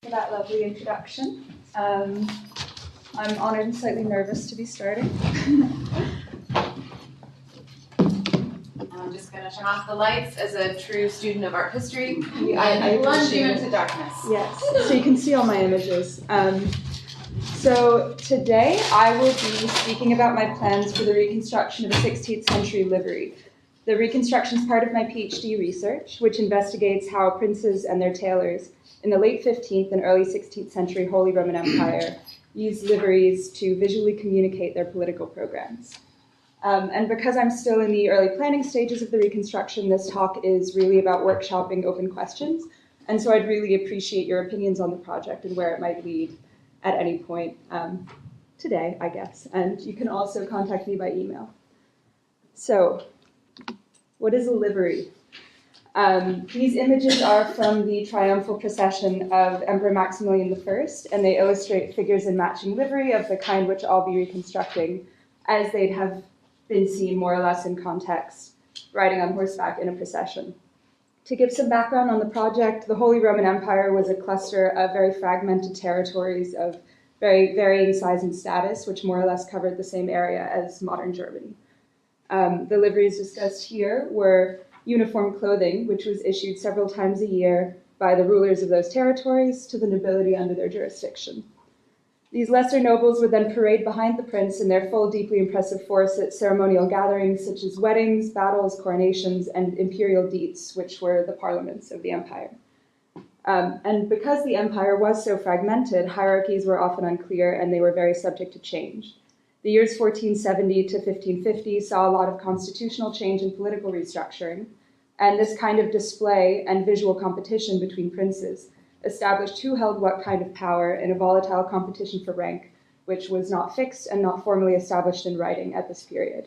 for that lovely introduction. I'm honored and slightly nervous to be starting. I'm just going to turn off the lights as a true student of art history. I plunge you into darkness. Yes, so you can see all my images. So today I will be speaking about my plans for the reconstruction of a 16th century livery. The reconstruction is part of my PhD research, which investigates how princes and their tailors in the late 15th and early 16th century Holy Roman Empire used liveries to visually communicate their political programs. And because I'm still in the early planning stages of the reconstruction, this talk is really about workshopping open questions. And so I'd really appreciate your opinions on the project and where it might lead at any point today, I guess. And you can also contact me by email. So, what is a livery? These images are from the triumphal procession of Emperor Maximilian I, and they illustrate figures in matching livery of the kind which I'll be reconstructing, as they'd have been seen more or less in context, riding on horseback in a procession. To give some background on the project, the Holy Roman Empire was a cluster of very fragmented territories of very varying size and status, which more or less covered the same area as modern Germany. The liveries discussed here were uniform clothing, which was issued several times a year by the rulers of those territories to the nobility under their jurisdiction. These lesser nobles would then parade behind the prince in their full, deeply impressive force at ceremonial gatherings such as weddings, battles, coronations, and imperial diets, which were the parliaments of the empire. And because the empire was so fragmented, hierarchies were often unclear and they were very subject to change. The years 1470 to 1550 saw a lot of constitutional change and political restructuring, and this kind of display and visual competition between princes established who held what kind of power in a volatile competition for rank, which was not fixed and not formally established in writing at this period.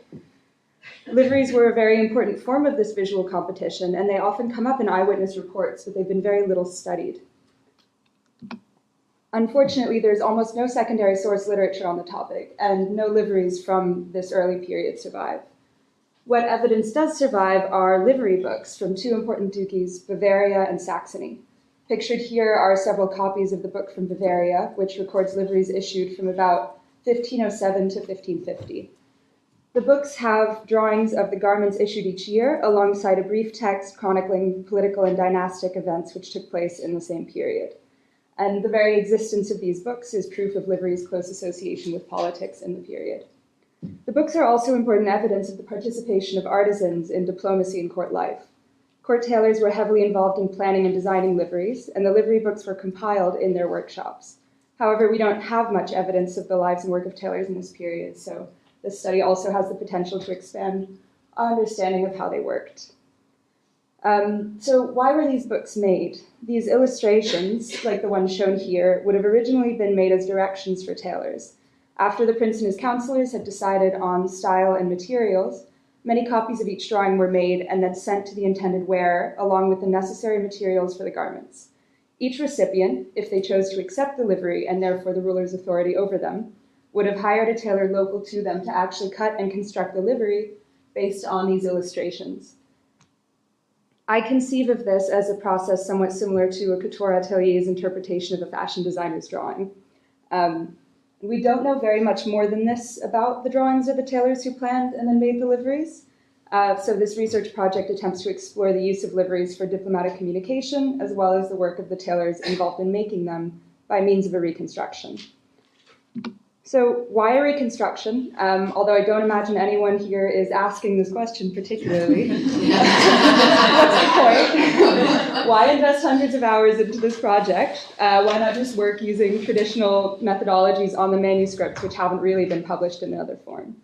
Liveries were a very important form of this visual competition, and they often come up in eyewitness reports, but they've been very little studied. Unfortunately, there's almost no secondary source literature on the topic, and no liveries from this early period survive. What evidence does survive are livery books from two important duchies, Bavaria and Saxony. Pictured here are several copies of the book from Bavaria, which records liveries issued from about 1507 to 1550. The books have drawings of the garments issued each year, alongside a brief text chronicling political and dynastic events which took place in the same period. And the very existence of these books is proof of livery's close association with politics in the period. The books are also important evidence of the participation of artisans in diplomacy and court life. Court tailors were heavily involved in planning and designing liveries, and the livery books were compiled in their workshops. However, we don't have much evidence of the lives and work of tailors in this period, so this study also has the potential to expand our understanding of how they worked. So why were these books made? These illustrations, like the one shown here, would have originally been made as directions for tailors. After the prince and his counselors had decided on style and materials, many copies of each drawing were made and then sent to the intended wearer, along with the necessary materials for the garments. Each recipient, if they chose to accept the livery and therefore the ruler's authority over them, would have hired a tailor local to them to actually cut and construct the livery based on these illustrations. I conceive of this as a process somewhat similar to a couture atelier's interpretation of a fashion designer's drawing. We don't know very much more than this about the drawings of the tailors who planned and then made the liveries. So this research project attempts to explore the use of liveries for diplomatic communication, as well as the work of the tailors involved in making them by means of a reconstruction. So why a reconstruction? Although I don't imagine anyone here is asking this question particularly. What's the point? Why invest hundreds of hours into this project? Why not just work using traditional methodologies on the manuscripts, which haven't really been published in another form?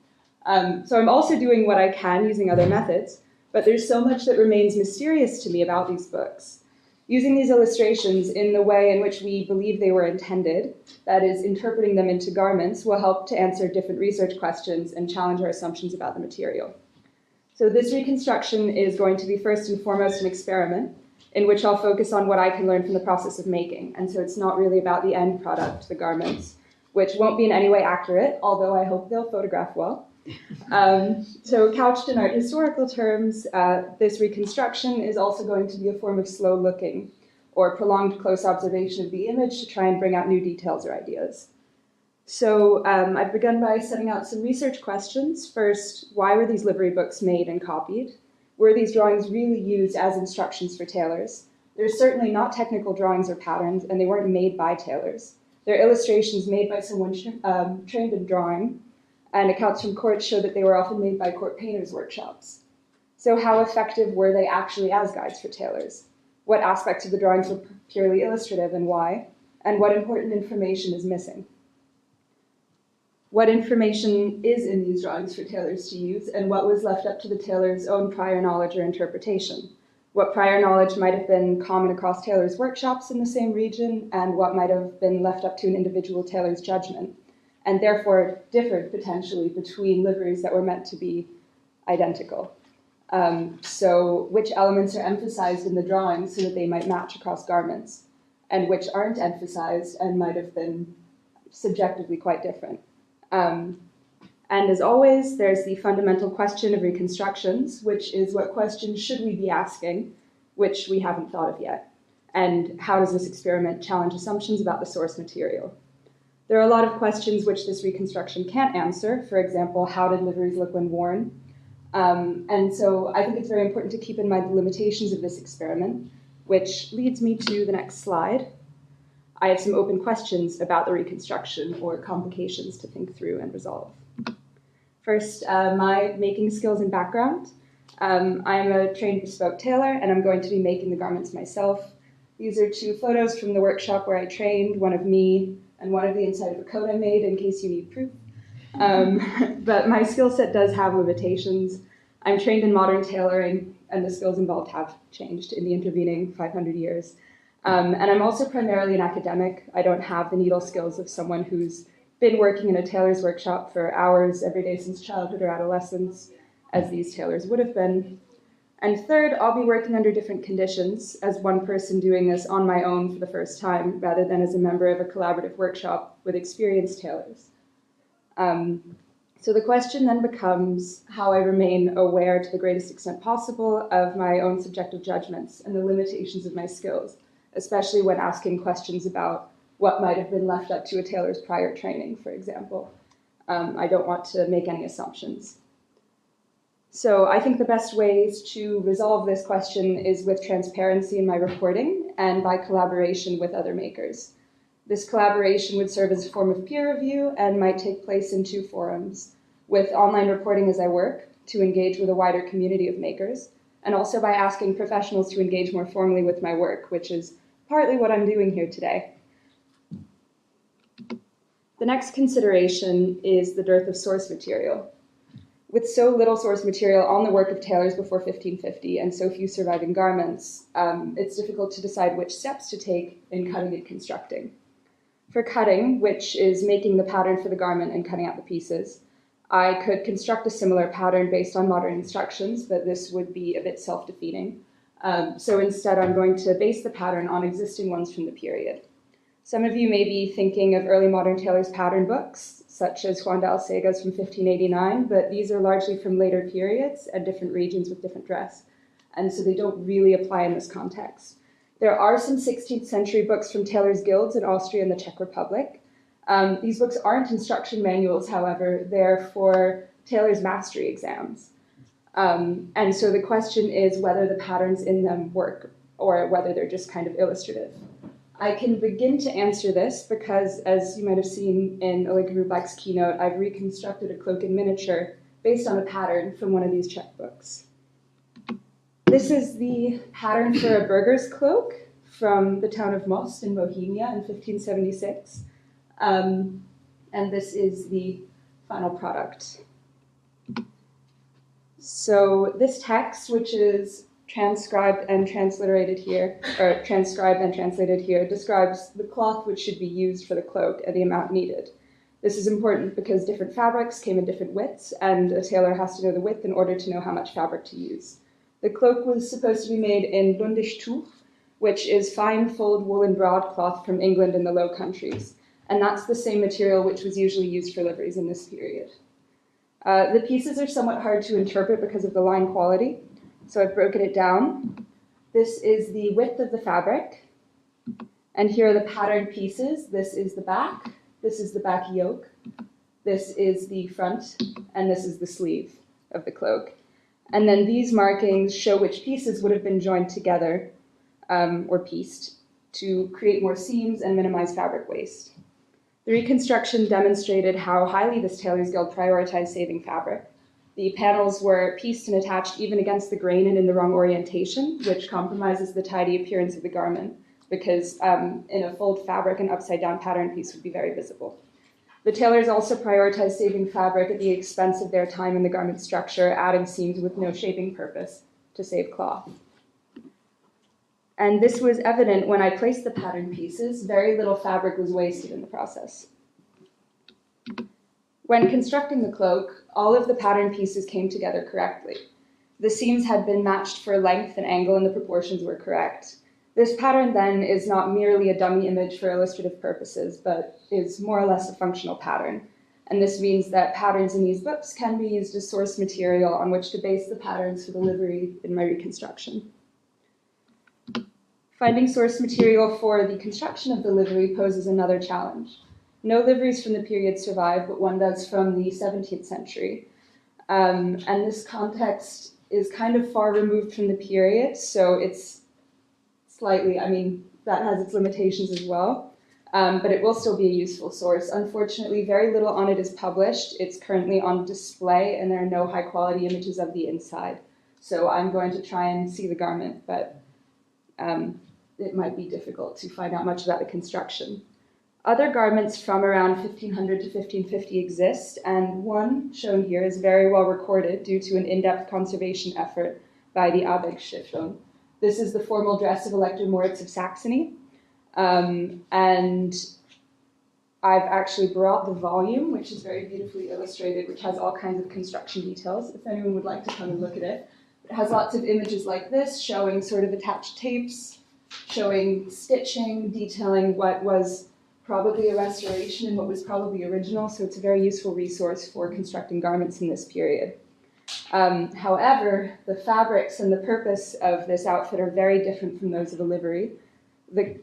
So I'm also doing what I can using other methods, but there's so much that remains mysterious to me about these books. Using these illustrations in the way in which we believe they were intended, that is, interpreting them into garments, will help to answer different research questions and challenge our assumptions about the material. So this reconstruction is going to be first and foremost an experiment in which I'll focus on what I can learn from the process of making. And so it's not really about the end product, the garments, which won't be in any way accurate, although I hope they'll photograph well. So couched in art historical terms, this reconstruction is also going to be a form of slow looking, or prolonged close observation of the image to try and bring out new details or ideas. So I've begun by setting out some research questions. First, why were these livery books made and copied? Were these drawings really used as instructions for tailors? They're certainly not technical drawings or patterns, and they weren't made by tailors. They're illustrations made by someone trained in drawing, and accounts from courts show that they were often made by court painters' workshops. So how effective were they actually as guides for tailors? What aspects of the drawings were purely illustrative and why? And what important information is missing? What information is in these drawings for tailors to use, and what was left up to the tailor's own prior knowledge or interpretation? What prior knowledge might have been common across tailors' workshops in the same region, and what might have been left up to an individual tailor's judgment, and therefore differed potentially between liveries that were meant to be identical. So which elements are emphasized in the drawings so that they might match across garments, and which aren't emphasized and might have been subjectively quite different. And as always, there's the fundamental question of reconstructions, which is what questions should we be asking, which we haven't thought of yet, and how does this experiment challenge assumptions about the source material? There are a lot of questions which this reconstruction can't answer. For example, how did liveries look when worn? And so I think it's very important to keep in mind the limitations of this experiment, which leads me to the next slide. I have some open questions about the reconstruction or complications to think through and resolve. First, my making skills and background. I'm a trained bespoke tailor, and I'm going to be making the garments myself. These are two photos from the workshop where I trained, one of me and one of the inside of a coat I made in case you need proof. But my skill set does have limitations. I'm trained in modern tailoring, and the skills involved have changed in the intervening 500 years. And I'm also primarily an academic. I don't have the needle skills of someone who's been working in a tailor's workshop for hours every day since childhood or adolescence, as these tailors would have been. And third, I'll be working under different conditions as one person doing this on my own for the first time, rather than as a member of a collaborative workshop with experienced tailors. So the question then becomes how I remain aware to the greatest extent possible of my own subjective judgments and the limitations of my skills, especially when asking questions about what might have been left up to a tailor's prior training, for example. I don't want to make any assumptions. So I think the best ways to resolve this question is with transparency in my reporting and by collaboration with other makers. This collaboration would serve as a form of peer review and might take place in two forums, with online reporting as I work to engage with a wider community of makers, and also by asking professionals to engage more formally with my work, which is partly what I'm doing here today. The next consideration is the dearth of source material. With so little source material on the work of tailors before 1550 and so few surviving garments, it's difficult to decide which steps to take in cutting and constructing. For cutting, which is making the pattern for the garment and cutting out the pieces, I could construct a similar pattern based on modern instructions, but this would be a bit self-defeating. So instead, I'm going to base the pattern on existing ones from the period. Some of you may be thinking of early modern tailors' pattern books, such as Juan de Alcega's from 1589, but these are largely from later periods and different regions with different dress, and so they don't really apply in this context. There are some 16th century books from tailors' guilds in Austria and the Czech Republic. These books aren't instruction manuals, however, they're for tailors' mastery exams. And so the question is whether the patterns in them work or whether they're just kind of illustrative. I can begin to answer this because, as you might have seen in Ulrike Rubak's keynote, I've reconstructed a cloak in miniature based on a pattern from one of these Czech books. This is the pattern for a burgher's cloak from the town of Most in Bohemia in 1576. And this is the final product. So this text, which is transcribed and translated here, describes the cloth which should be used for the cloak and the amount needed. This is important because different fabrics came in different widths, and a tailor has to know the width in order to know how much fabric to use. The cloak was supposed to be made in Lundisch Tuch, which is fine fulled woolen broadcloth from England and the Low Countries, and that's the same material which was usually used for liveries in this period. The pieces are somewhat hard to interpret because of the line quality, so I've broken it down. This is the width of the fabric, And here are the patterned pieces. This is the back, this is the back yoke, this is the front, and this is the sleeve of the cloak. And then these markings show which pieces would have been joined together or pieced to create more seams and minimize fabric waste. The reconstruction demonstrated how highly this Tailor's Guild prioritized saving fabric. The panels were pieced and attached even against the grain and in the wrong orientation, which compromises the tidy appearance of the garment, because in a fold fabric, an upside-down pattern piece would be very visible. The tailors also prioritized saving fabric at the expense of their time in the garment structure, adding seams with no shaping purpose to save cloth. And this was evident when I placed the pattern pieces. Very little fabric was wasted in the process. When constructing the cloak, all of the pattern pieces came together correctly. The seams had been matched for length and angle, and the proportions were correct. This pattern, then, is not merely a dummy image for illustrative purposes, but is more or less a functional pattern. And this means that patterns in these books can be used as source material on which to base the patterns for the livery in my reconstruction. Finding source material for the construction of the livery poses another challenge. No liveries from the period survive, but one does from the 17th century. And this context is kind of far removed from the period, so it's slightly, that has its limitations as well, but it will still be a useful source. Unfortunately, very little on it is published. It's currently on display, and there are no high-quality images of the inside. So I'm going to try and see the garment, but it might be difficult to find out much about the construction. Other garments from around 1500 to 1550 exist, and one shown here is very well recorded due to an in-depth conservation effort by the Abegg-Stiftung. This is the formal dress of Elector Moritz of Saxony, and I've actually brought the volume, which is very beautifully illustrated, which has all kinds of construction details, if anyone would like to come and look at it. It has lots of images like this, showing sort of attached tapes, showing stitching, detailing what was probably a restoration and what was probably original, so it's a very useful resource for constructing garments in this period. However, the fabrics and the purpose of this outfit are very different from those of a livery.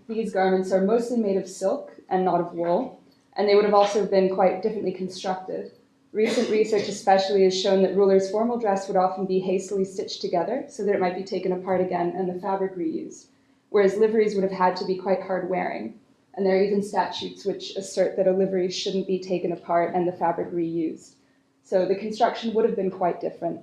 These garments are mostly made of silk and not of wool, and they would have also been quite differently constructed. Recent research especially has shown that rulers' formal dress would often be hastily stitched together so that it might be taken apart again and the fabric reused, whereas liveries would have had to be quite hard-wearing. And there are even statutes which assert that a livery shouldn't be taken apart and the fabric reused. So the construction would have been quite different.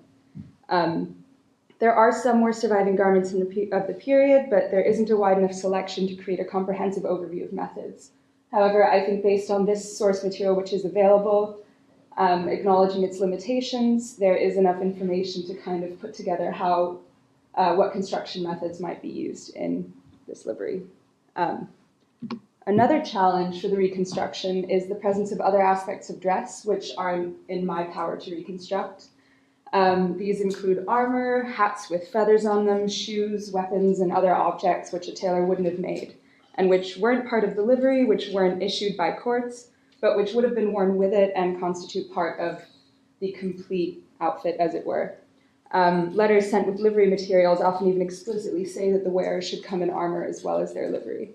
There are some more surviving garments of the period, but there isn't a wide enough selection to create a comprehensive overview of methods. However, I think based on this source material which is available, acknowledging its limitations, there is enough information to kind of put together how, what construction methods might be used in this livery. Another challenge for the reconstruction is the presence of other aspects of dress which are in my power to reconstruct. These include armor, hats with feathers on them, shoes, weapons, and other objects which a tailor wouldn't have made, and which weren't part of the livery, which weren't issued by courts, but which would have been worn with it and constitute part of the complete outfit, as it were. Letters sent with livery materials often even explicitly say that the wearer should come in armor as well as their livery.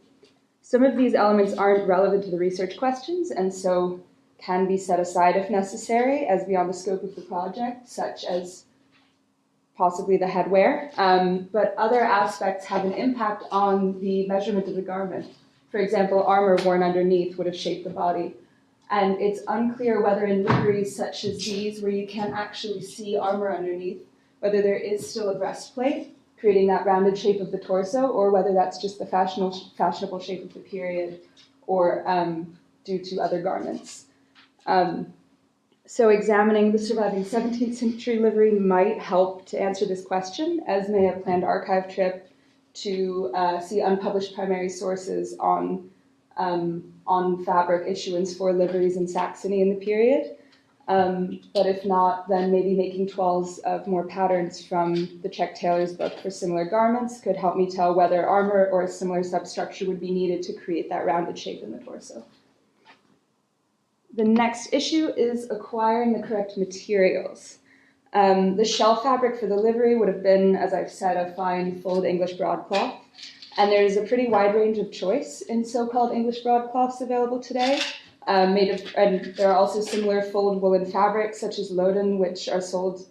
Some of these elements aren't relevant to the research questions, and so can be set aside if necessary as beyond the scope of the project, such as possibly the headwear, but other aspects have an impact on the measurement of the garment. For example, armor worn underneath would have shaped the body, and it's unclear whether in liveries such as these, where you can't actually see armor underneath, whether there is still a breastplate, creating that rounded shape of the torso, or whether that's just the fashionable shape of the period, or due to other garments. So examining the surviving 17th century livery might help to answer this question, as may a planned archive trip to see unpublished primary sources on fabric issuance for liveries in Saxony in the period. But if not, then maybe making toiles of more patterns from the Czech tailor's book for similar garments could help me tell whether armor or a similar substructure would be needed to create that rounded shape in the torso. The next issue is acquiring the correct materials. The shell fabric for the livery would have been, as I've said, a fine fulled English broadcloth, And there's a pretty wide range of choice in so-called English broadcloths available today. And there are also similar fulled woolen fabrics, such as loden, which are sold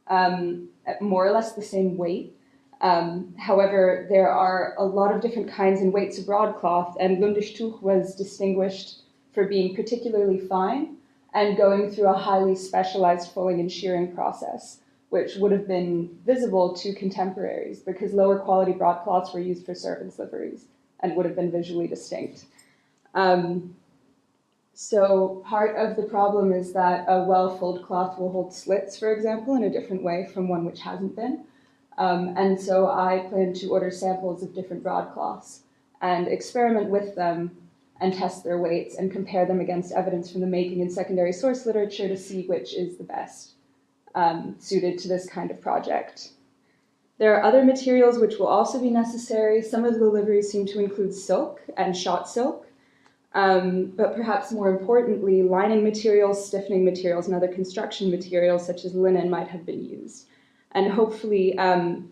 at more or less the same weight. However, there are a lot of different kinds and weights of broadcloth, and Lundischtuch was distinguished for being particularly fine and going through a highly specialized fulling and shearing process, which would have been visible to contemporaries because lower quality broadcloths were used for servants' liveries and would have been visually distinct. So part of the problem is that a well-fulled cloth will hold slits, for example, in a different way from one which hasn't been. And so I plan to order samples of different broadcloths and experiment with them and test their weights and compare them against evidence from the making and secondary source literature to see which is the best suited to this kind of project. There are other materials which will also be necessary. Some of the liveries seem to include silk and shot silk, but perhaps more importantly, lining materials, stiffening materials, and other construction materials such as linen might have been used. And hopefully,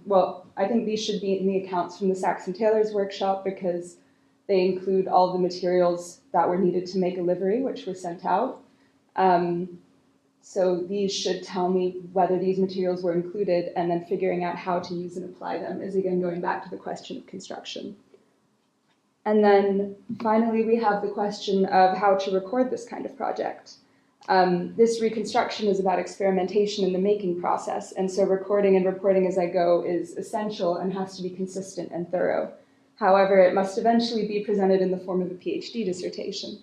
well, I think these should be in the accounts from the Saxon Tailors Workshop because they include all the materials that were needed to make a livery, which were sent out. So these should tell me whether these materials were included, and then figuring out how to use and apply them is again going back to the question of construction. And then finally, we have the question of how to record this kind of project. This reconstruction is about experimentation in the making process, and so recording and reporting as I go is essential and has to be consistent and thorough. However, it must eventually be presented in the form of a PhD dissertation.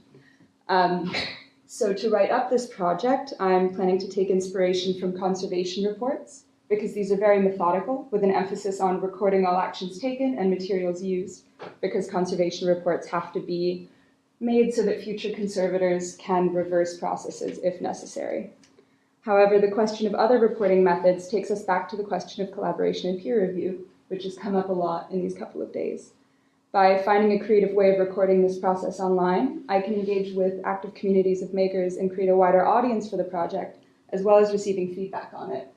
So to write up this project, I'm planning to take inspiration from conservation reports, because these are very methodical, with an emphasis on recording all actions taken and materials used, because conservation reports have to be made so that future conservators can reverse processes if necessary. However, the question of other reporting methods takes us back to the question of collaboration and peer review, which has come up a lot in these couple of days. By finding a creative way of recording this process online, I can engage with active communities of makers and create a wider audience for the project, as well as receiving feedback on it.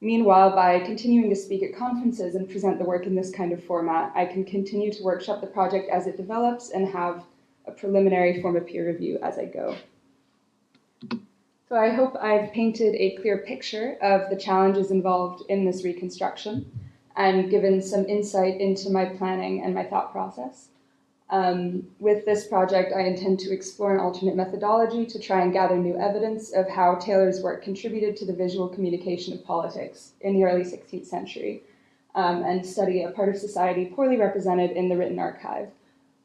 Meanwhile, by continuing to speak at conferences and present the work in this kind of format, I can continue to workshop the project as it develops and have a preliminary form of peer review as I go. So I hope I've painted a clear picture of the challenges involved in this reconstruction and given some insight into my planning and my thought process. With this project, I intend to explore an alternate methodology to try and gather new evidence of how Taylor's work contributed to the visual communication of politics in the early 16th century, and study a part of society poorly represented in the written archive.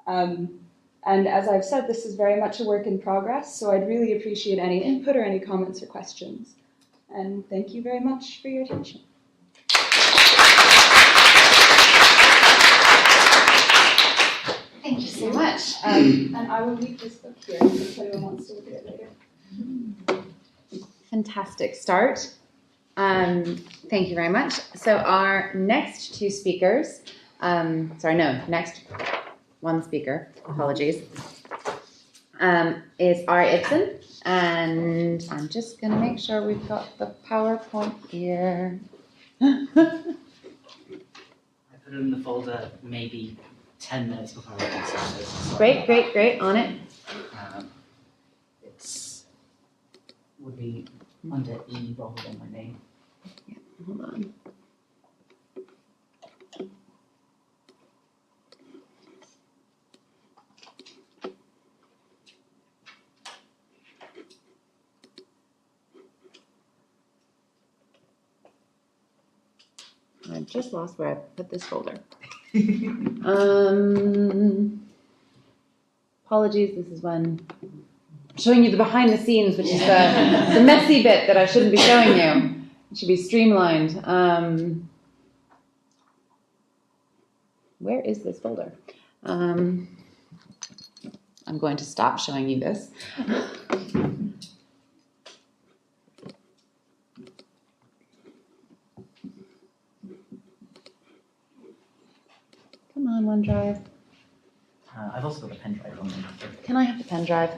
And as I've said, this is very much a work in progress, so I'd really appreciate any input or any comments or questions. And thank you very much for your attention. Thank you so much. And I will leave this book here if anyone wants to look at it later. Fantastic start. Thank you very much. So our next two speakers, next one speaker, apologies, is Ari Ibsen. And I'm just going to make sure we've got the PowerPoint here. I put it in the folder maybe 10 minutes before I got started. So Great, on it. It's would be under E rather than my name. Yeah, hold on. I just lost where I put this folder. Apologies, this is when I'm showing you the behind the scenes, which is the messy bit that I shouldn't be showing you. It should be streamlined. Where is this folder? I'm going to stop showing you this. Come on, OneDrive. I've also got a pen drive on me. Can I have the pen drive?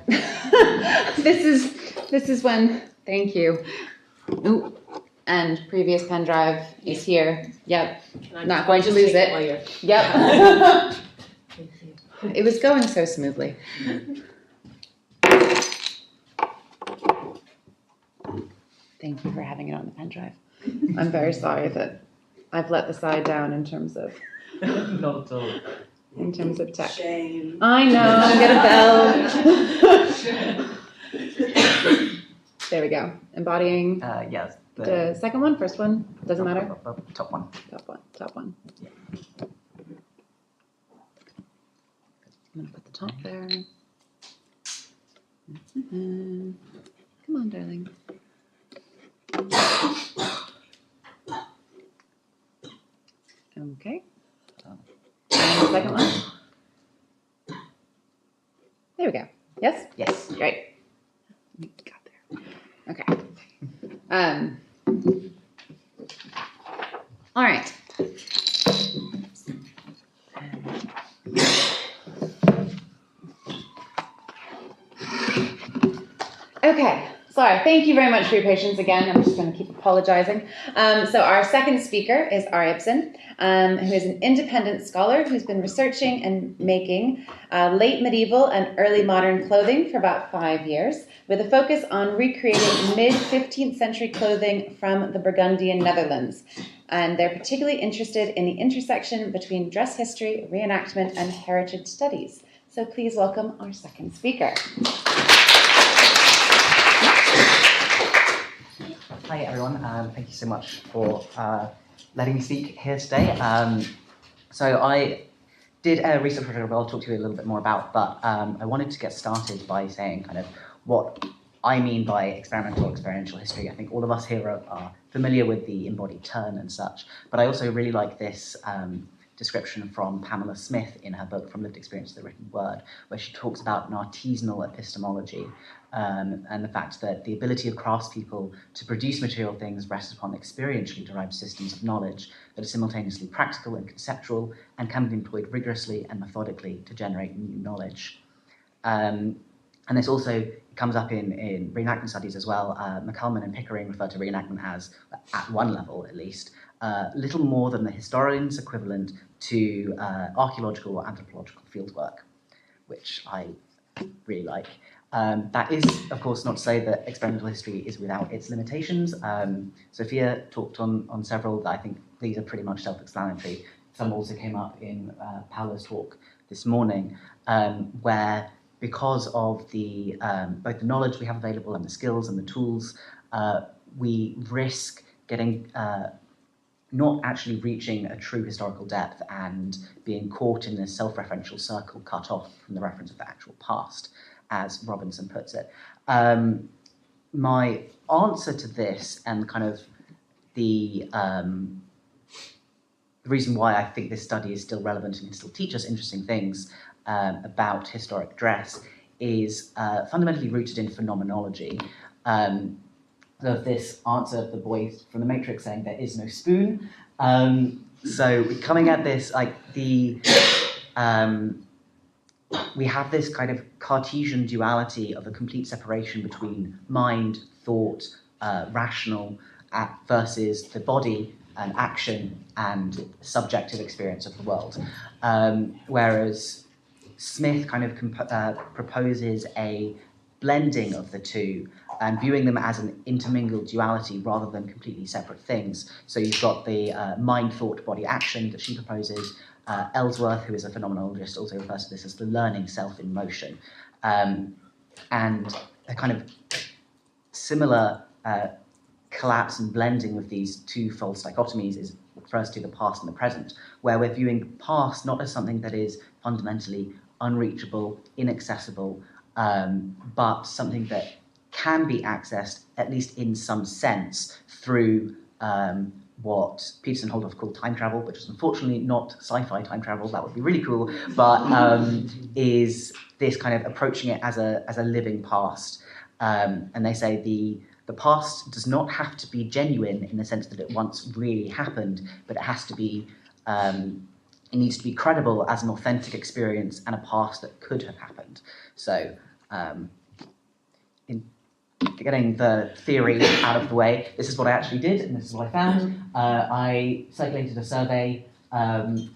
This is when. Thank you. Ooh, And previous pen drive is here. Yep. Can Not going to lose take it. while you're- Yep. Thank you. It was going so smoothly. Thank you for having it on the pen drive. I'm very sorry that I've let the side down in terms of Not at all. tech. Shame. I know, get a bell. There we go. Embodying Yes. the second one, first one, doesn't matter. Top one. Top one. I'm gonna put the top there. Mhm. Come on, darling. Okay. And the second one. There we go. Yes? Yes. Great. Got there. Okay. All right. Okay. Sorry. Thank you very much for your patience again. I'm just going to keep apologizing. So our second speaker is Ari Ibsen, who is an independent scholar who's been researching and making late medieval and early modern clothing for about 5 years, with a focus on recreating mid-15th century clothing from the Burgundian Netherlands. And they're particularly interested in the intersection between dress history, reenactment, and heritage studies. So please welcome our second speaker. Hi everyone, thank you so much for letting me speak here today. So I did a research project I'll talk to you a little bit more about, but I wanted to get started by saying kind of what I mean by experiential history. I think all of us here are familiar with the embodied turn and such, but I also really like this description from Pamela Smith in her book From Lived Experience to the Written Word, where she talks about an artisanal epistemology and the fact that the ability of craftspeople to produce material things rests upon experientially derived systems of knowledge that are simultaneously practical and conceptual and can be employed rigorously and methodically to generate new knowledge. And this also comes up in reenactment studies as well. McCullman and Pickering refer to reenactment as, at one level at least, little more than the historian's equivalent to archaeological or anthropological fieldwork, which I really like. That is, of course, not to say that experimental history is without its limitations. Sophia talked on several that I think these are pretty much self-explanatory. Some also came up in Paola's talk this morning, where because of the both the knowledge we have available and the skills and the tools, we risk getting not actually reaching a true historical depth and being caught in this self-referential circle cut off from the reference of the actual past, as Robinson puts it. My answer to this and kind of the reason why I think this study is still relevant and can still teach us interesting things about historic dress is fundamentally rooted in phenomenology. Of this answer of the boy from the Matrix saying there is no spoon. So coming at this, like we have this kind of Cartesian duality of a complete separation between mind, thought, rational, versus the body and action and subjective experience of the world. Whereas Smith kind of proposes a blending of the two and viewing them as an intermingled duality rather than completely separate things. So you've got the mind, thought, body, action that she proposes. Ellsworth, who is a phenomenologist, also refers to this as the learning self in motion. And a kind of similar collapse and blending with these two false dichotomies refers to the past and the present, where we're viewing the past not as something that is fundamentally unreachable, inaccessible, but something that can be accessed, at least in some sense, through what Peterson Holdorf called time travel, which is unfortunately not sci-fi time travel, that would be really cool, but is this kind of approaching it as a living past. And they say the past does not have to be genuine in the sense that it once really happened, but it has to be, it needs to be credible as an authentic experience and a past that could have happened. So, getting the theory out of the way, this is what I actually did, and this is what I found. I circulated a survey on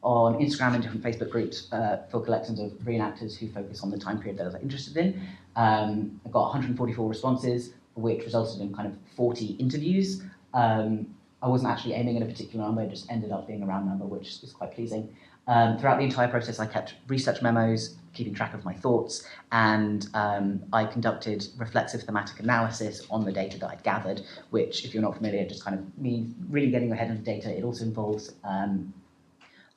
Instagram and different Facebook groups for collections of reenactors who focus on the time period that I was interested in. I got 144 responses, which resulted in kind of 40 interviews. I wasn't actually aiming at a particular number, it just ended up being a round number, which is quite pleasing. Throughout the entire process, I kept research memos, keeping track of my thoughts, and I conducted reflexive thematic analysis on the data that I'd gathered, which, if you're not familiar, just kind of means really getting your head into data. It also involves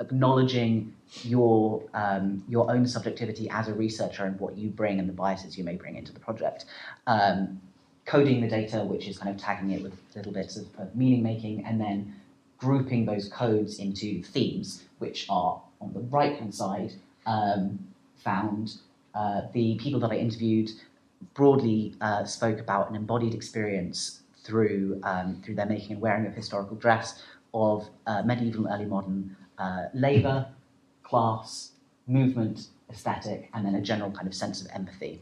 acknowledging your own subjectivity as a researcher and what you bring and the biases you may bring into the project. Coding the data, which is kind of tagging it with little bits of meaning making, and then grouping those codes into themes, which are on the right-hand side, found the people that I interviewed broadly spoke about an embodied experience through their making and wearing of historical dress of medieval and early modern labour, class, movement, aesthetic, and then a general kind of sense of empathy.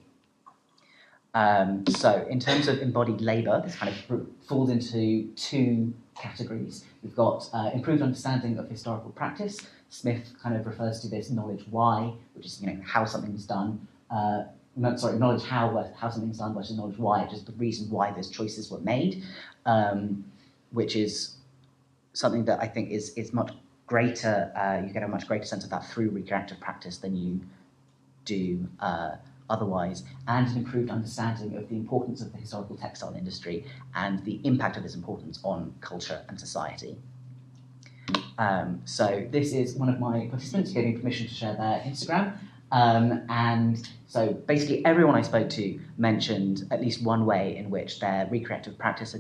So in terms of embodied labour, this kind of falls into two categories. We've got improved understanding of historical practice. Smith kind of refers to this knowledge why, which is how something's done. Knowledge how something's done versus knowledge why, just the reason why those choices were made, which is something that I think is much greater. You get a much greater sense of that through retroactive practice than you do otherwise, and an improved understanding of the importance of the historical textile industry and the impact of its importance on culture and society. So this is one of my participants who gave me permission to share their Instagram. And so basically everyone I spoke to mentioned at least one way in which their recreative practice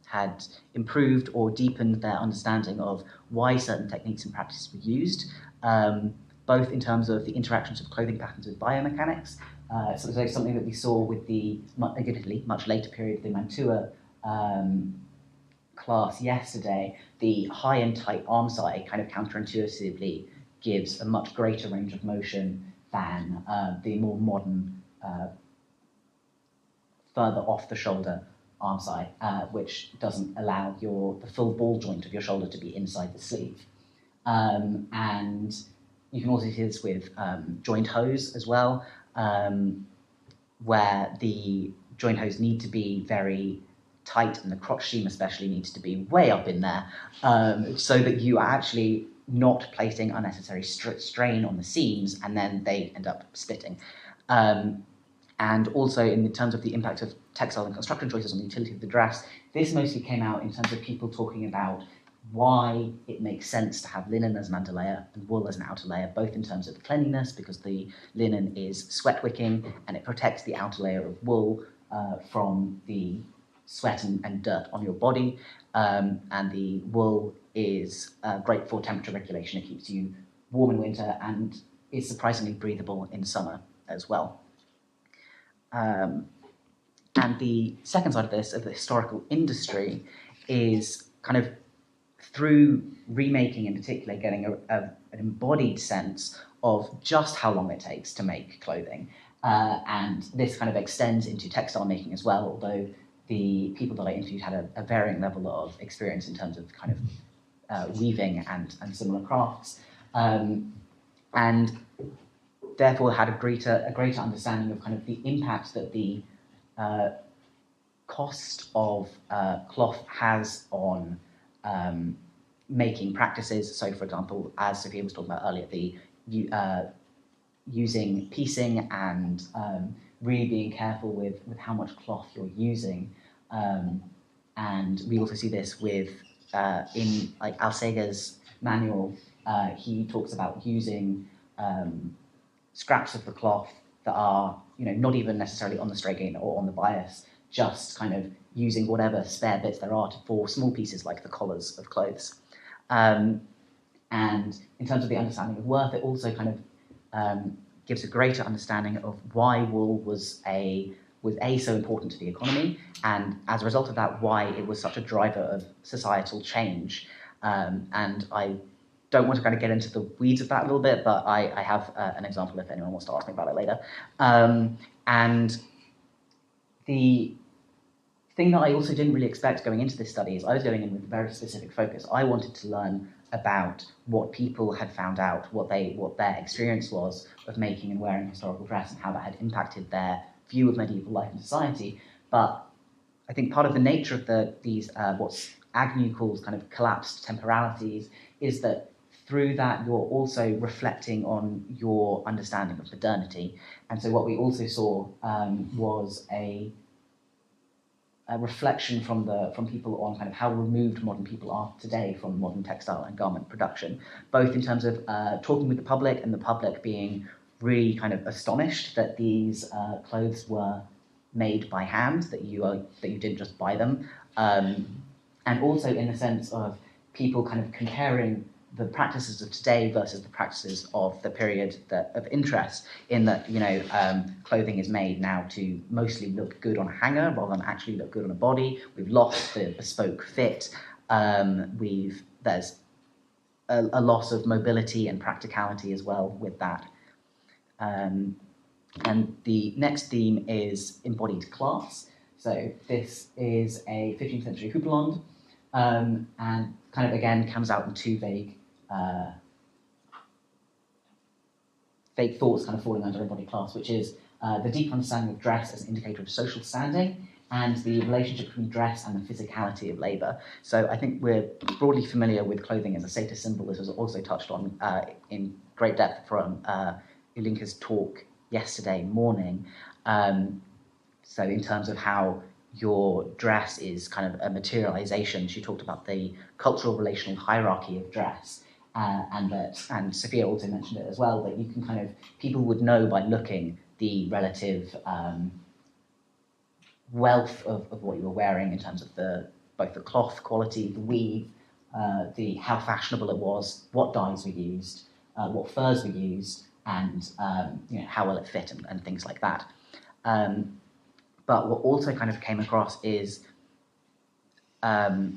had improved or deepened their understanding of why certain techniques and practices were used, both in terms of the interactions of clothing patterns with biomechanics. So something that we saw with the, admittedly, much later period, the Mantua class yesterday, the high and tight arm side kind of counterintuitively gives a much greater range of motion than the more modern, further off the shoulder arm side, which doesn't allow the full ball joint of your shoulder to be inside the sleeve. And you can also see this with joint hose as well, where the joint hose need to be very tight and the crotch seam especially needs to be way up in there, so that you are actually not placing unnecessary strain on the seams and then they end up splitting. And also in terms of the impact of textile and construction choices on the utility of the dress, this mostly came out in terms of people talking about why it makes sense to have linen as an underlayer and wool as an outer layer, both in terms of cleanliness, because the linen is sweat wicking and it protects the outer layer of wool from the sweat and dirt on your body, and the wool is great for temperature regulation. It keeps you warm in winter and is surprisingly breathable in summer as well. And the second side of this, of the historical industry, is kind of through remaking in particular, getting an embodied sense of just how long it takes to make clothing. And this kind of extends into textile making as well, although the people that I interviewed had a varying level of experience in terms of kind of weaving and similar crafts. And therefore had a greater understanding of kind of the impact that the cost of cloth has on making practices. So, for example, as Sophia was talking about earlier, the using piecing and really being careful with how much cloth you're using. And we also see this with in like Alsega's manual. He talks about using scraps of the cloth that are not even necessarily on the stray gain or on the bias, just kind of using whatever spare bits there are for small pieces like the collars of clothes. And in terms of the understanding of worth, it also kind of gives a greater understanding of why wool was so important to the economy, and as a result of that, why it was such a driver of societal change. And I don't want to kind of get into the weeds of that a little bit, but I have an example if anyone wants to ask me about it later. And the thing that I also didn't really expect going into this study is I was going in with a very specific focus. I wanted to learn about what people had found out, what their experience was of making and wearing historical dress and how that had impacted their view of medieval life and society. But I think part of the nature of these what Agnew calls kind of collapsed temporalities is that through that you're also reflecting on your understanding of modernity. And so what we also saw was a reflection from people on kind of how removed modern people are today from modern textile and garment production, both in terms of talking with the public and the public being really kind of astonished that these clothes were made by hand, that you didn't just buy them, and also in the sense of people kind of comparing the practices of today versus the practices of the period of interest, in that, clothing is made now to mostly look good on a hanger rather than actually look good on a body. We've lost the bespoke fit. There's a loss of mobility and practicality as well with that. And the next theme is embodied class. So this is a 15th century houppelande, and kind of again comes out in two vague thoughts kind of falling under embodied class, which is the deep understanding of dress as an indicator of social standing and the relationship between dress and the physicality of labour. So I think we're broadly familiar with clothing as a status symbol. This was also touched on in great depth from Ulinka's talk yesterday morning. So in terms of how your dress is kind of a materialization, she talked about the cultural relational hierarchy of dress, and Sophia also mentioned it as well, that you can people would know by looking the relative wealth of what you were wearing in terms of both the cloth quality, the weave, how fashionable it was, what dyes were used, what furs were used, and how well it fit and things like that. But what also kind of came across is there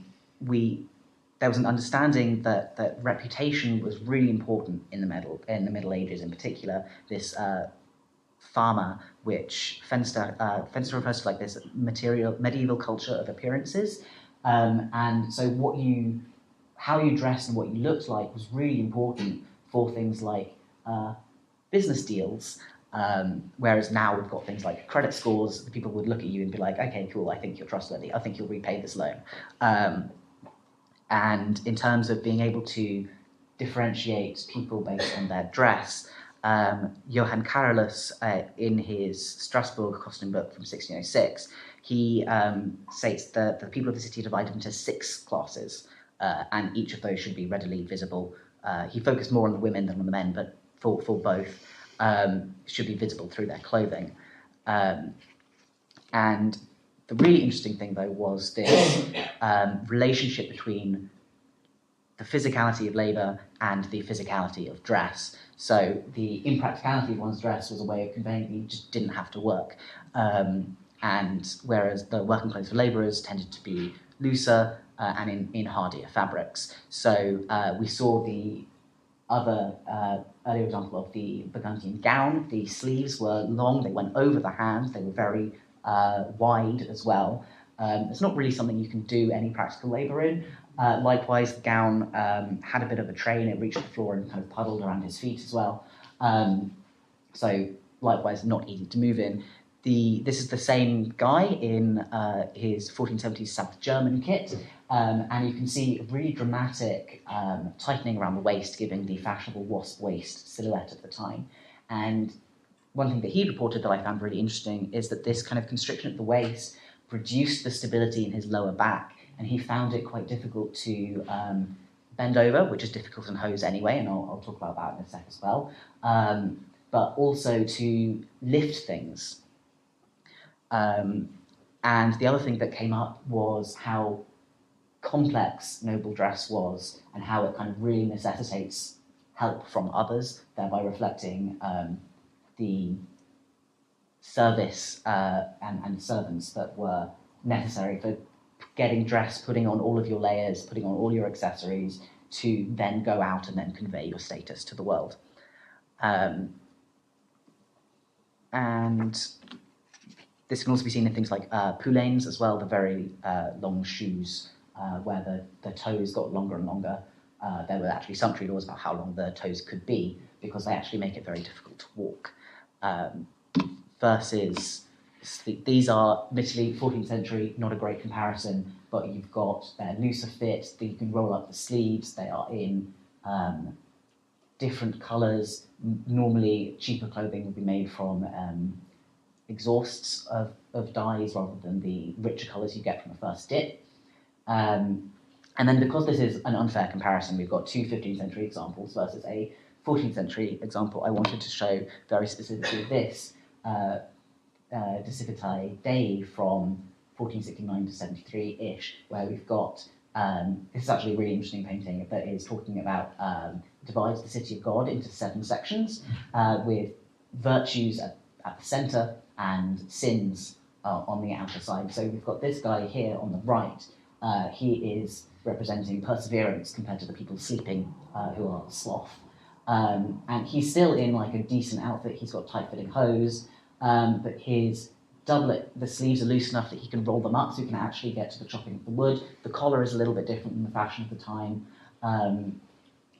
was an understanding that reputation was really important in the Middle Ages in particular. This fama, which Fenster refers to like this medieval culture of appearances, and so how you dressed and what you looked like was really important for things like business deals. Whereas now we've got things like credit scores. The people would look at you and be like, okay, cool, I think you're trustworthy. I think you'll repay this loan. And in terms of being able to differentiate people based on their dress, Johann Carolus, in his Strasbourg costume book from 1606, he states that the people of the city are divided into 6 classes, and each of those should be readily visible. He focused more on the women than on the men, but for both, should be visible through their clothing. And the really interesting thing, though, was this relationship between the physicality of labour and the physicality of dress. So the impracticality of one's dress was a way of conveying that you just didn't have to work. And whereas the working clothes for labourers tended to be looser and in hardier fabrics. So we saw the other earlier example of the Burgundian gown. The sleeves were long, they went over the hand, they were very wide as well. It's not really something you can do any practical labour in. Likewise, the gown had a bit of a train, it reached the floor and kind of puddled around his feet as well. So likewise, not easy to move in. This is the same guy in his 1470s South German kit, and you can see a really dramatic tightening around the waist, giving the fashionable wasp waist silhouette of the time. And one thing that he reported that I found really interesting is that this kind of constriction at the waist reduced the stability in his lower back, and he found it quite difficult to bend over, which is difficult in hose anyway, and I'll talk about that in a sec as well, but also to lift things. And the other thing that came up was how complex noble dress was and how it kind of really necessitates help from others, thereby reflecting the service and servants that were necessary for getting dressed, putting on all of your layers, putting on all your accessories to then go out and then convey your status to the world. And this can also be seen in things like poulaines as well, the very long shoes where the toes got longer and longer. There were actually sumptuary laws about how long the toes could be because they actually make it very difficult to walk. Versus, these are literally 14th century, not a great comparison, but you've got their looser fit, you can roll up the sleeves, they are in different colours. Normally, cheaper clothing would be made from exhausts of dyes rather than the richer colours you get from a first dip. And then because this is an unfair comparison, we've got two 15th century examples versus a 14th century example. I wanted to show very specifically this De Civitae Dei from 1469 to 73-ish, where we've got, this is actually a really interesting painting that is talking about, divides the city of God into 7 sections, with virtues at the centre and sins on the outer side. So we've got this guy here on the right. He is representing perseverance compared to the people sleeping who are sloth. And he's still in like a decent outfit. He's got tight-fitting hose, but his doublet, the sleeves are loose enough that he can roll them up so he can actually get to the chopping of the wood. The collar is a little bit different than the fashion of the time,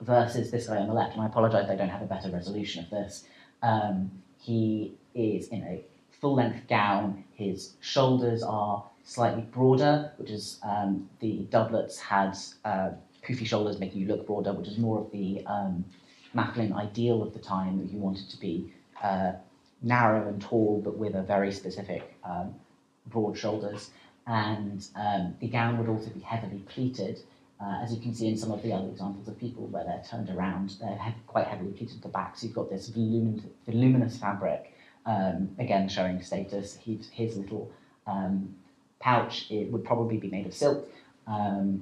versus this guy on the left. And I apologise, they don't have a better resolution of this. He is in a full-length gown. His shoulders are slightly broader, which is the doublets had poofy shoulders making you look broader, which is more of the masculine ideal of the time, that you wanted to be narrow and tall, but with a very specific broad shoulders. And the gown would also be heavily pleated, as you can see in some of the other examples of people where they're turned around, they're quite heavily pleated at the back. So you've got this voluminous fabric, again showing status. His little pouch, it would probably be made of silk, and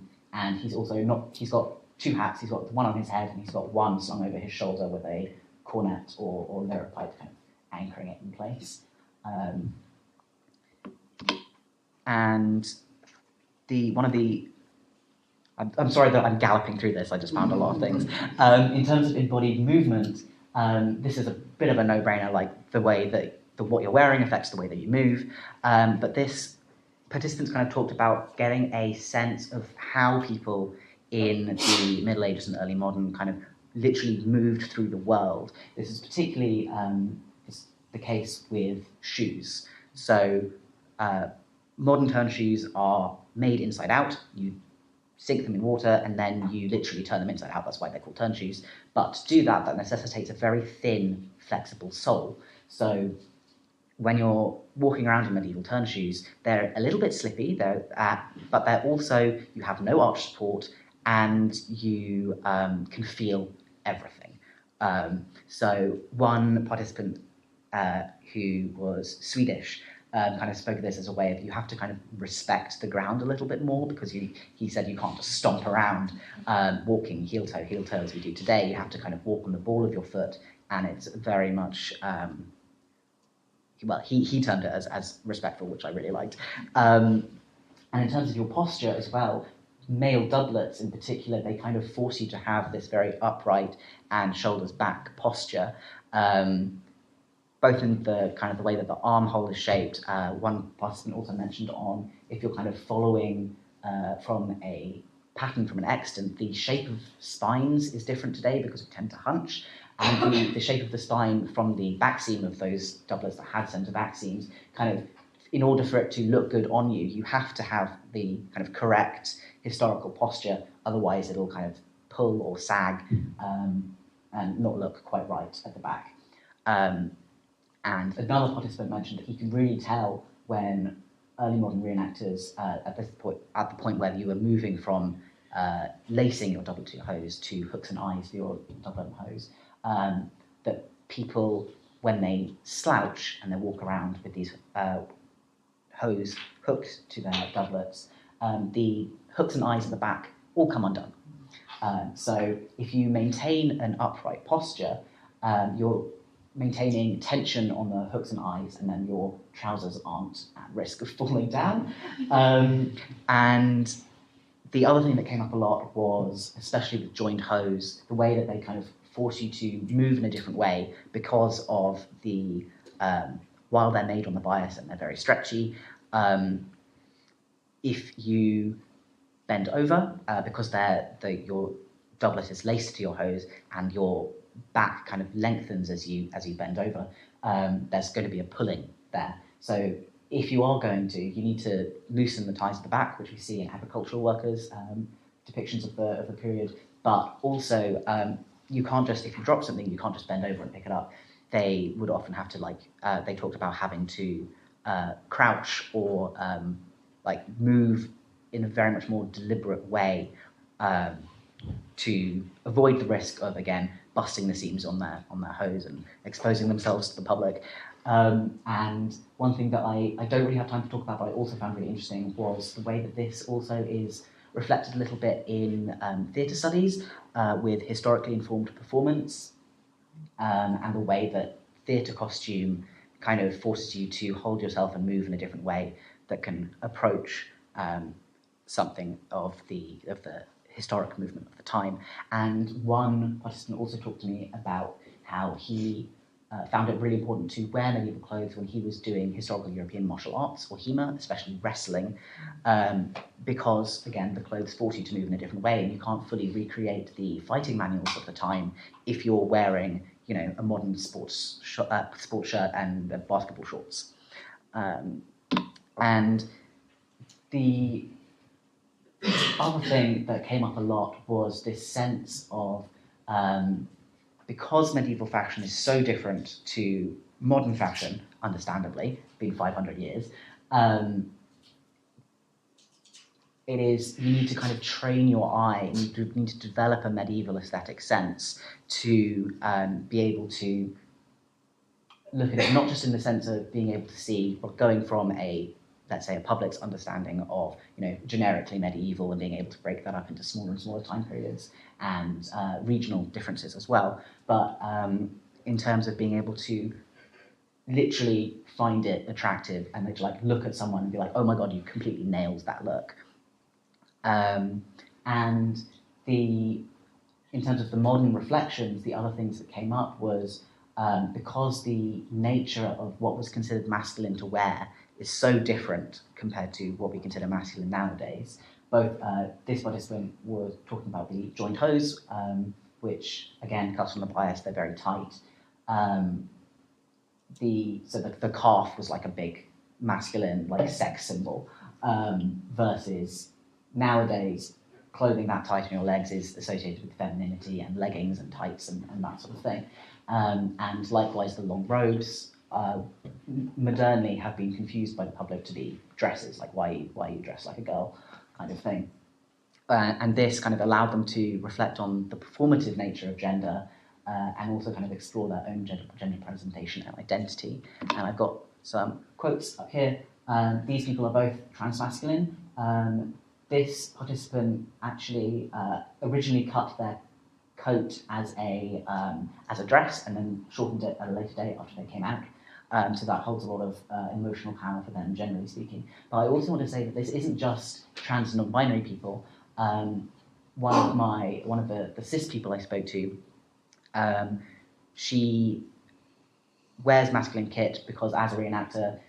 he's got 2 hats. He's got the one on his head and he's got one slung over his shoulder with a cornet or lyre pipe kind of anchoring it in place. And I'm sorry that I'm galloping through this, I just found a lot of things. In terms of embodied movement, this is a bit of a no-brainer, like the way that what you're wearing affects the way that you move. But this, participants kind of talked about getting a sense of how people in the Middle Ages and early modern kind of literally moved through the world. This is particularly the case with shoes. So modern turn shoes are made inside out. You sink them in water and then you literally turn them inside out. That's why they're called turn shoes. But to do that, that necessitates a very thin, flexible sole. So when you're walking around in medieval turn shoes, they're a little bit slippy, but they're also, you have no arch support and you can feel everything. So one participant who was Swedish kind of spoke of this as a way of, you have to kind of respect the ground a little bit more, because he said you can't just stomp around walking heel toe as we do today. You have to kind of walk on the ball of your foot, and it's very much, well, he termed it as respectful, which I really liked. And in terms of your posture as well, male doublets in particular, they kind of force you to have this very upright and shoulders back posture, both in the kind of the way that the armhole is shaped. One participant also mentioned on, if you're kind of following from a pattern from an extant, the shape of spines is different today because we tend to hunch, and the shape of the spine from the back seam of those doublets that had centre back seams, kind of, in order for it to look good on you, you have to have the kind of correct historical posture, otherwise it'll kind of pull or sag and not look quite right at the back. And another participant mentioned that he can really tell when early modern reenactors, at the point where you were moving from lacing your doublet to your hose to hooks and eyes for your doublet and hose, that people, when they slouch and they walk around with these hose hooked to their doublets, the hooks and eyes at the back all come undone. So if you maintain an upright posture, you're maintaining tension on the hooks and eyes, and then your trousers aren't at risk of falling down. And the other thing that came up a lot was, especially with joined hose, the way that they kind of force you to move in a different way because of the while they're made on the bias and they're very stretchy, if you bend over, because your doublet is laced to your hose and your back kind of lengthens as you bend over, there's going to be a pulling there. So if you are going to, you need to loosen the ties at the back, which we see in agricultural workers, depictions of the period. But also, you can't just, if you drop something, you can't just bend over and pick it up. They would often have to, they talked about having to crouch or move in a very much more deliberate way to avoid the risk of, again, busting the seams on their hose and exposing themselves to the public. And one thing that I don't really have time to talk about, but I also found really interesting, was the way that this also is reflected a little bit in theatre studies with historically informed performance, and the way that theatre costume kind of forces you to hold yourself and move in a different way that can approach something of the historic movement of the time. And one participant also talked to me about how he found it really important to wear medieval clothes when he was doing historical European martial arts, or HEMA, especially wrestling, because, again, the clothes force you to move in a different way, and you can't fully recreate the fighting manuals of the time if you're wearing, a modern sports shirt and basketball shorts. And the other thing that came up a lot was this sense of, because medieval fashion is so different to modern fashion, understandably, being 500 years, you need to kind of train your eye, and you need to develop a medieval aesthetic sense to be able to look at it, not just in the sense of being able to see, or going from let's say, a public's understanding of, generically medieval, and being able to break that up into smaller and smaller time periods and regional differences as well. But in terms of being able to literally find it attractive and to look at someone and be like, oh my God, you completely nailed that look. And in terms of the modern reflections, the other things that came up was because the nature of what was considered masculine to wear is so different compared to what we consider masculine nowadays. Both this participant was talking about the joined hose, which again cuts from the bias, they're very tight. The calf was like a big masculine sex symbol, versus nowadays clothing that tight on your legs is associated with femininity and leggings and tights and that sort of thing. And likewise, the long robes modernly have been confused by the public to be dresses, like why you dress like a girl kind of thing. And this kind of allowed them to reflect on the performative nature of gender, and also kind of explore their own gender presentation and identity. And I've got some quotes up here. These people are both transmasculine. This participant actually originally cut their coat as a dress and then shortened it at a later date after they came out. So that holds a lot of emotional power for them, generally speaking. But I also want to say that this isn't just trans and non-binary people. One of the cis people I spoke to, she wears masculine kit because, as a reenactor,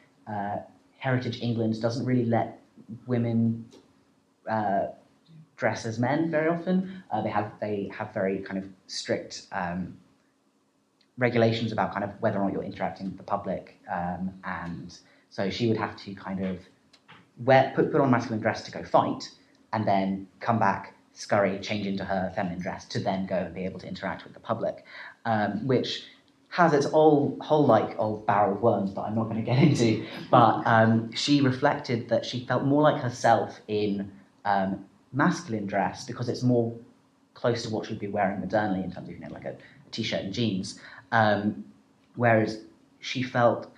Heritage England doesn't really let women dress as men very often. They have very kind of strict regulations about kind of whether or not you're interacting with the public, and so she would have to kind of put on masculine dress to go fight, and then come back, scurry, change into her feminine dress to then go and be able to interact with the public, which has its whole old barrel of worms that I'm not going to get into. But she reflected that she felt more like herself in masculine dress because it's more close to what she'd be wearing modernly in terms of a t-shirt and jeans, whereas she felt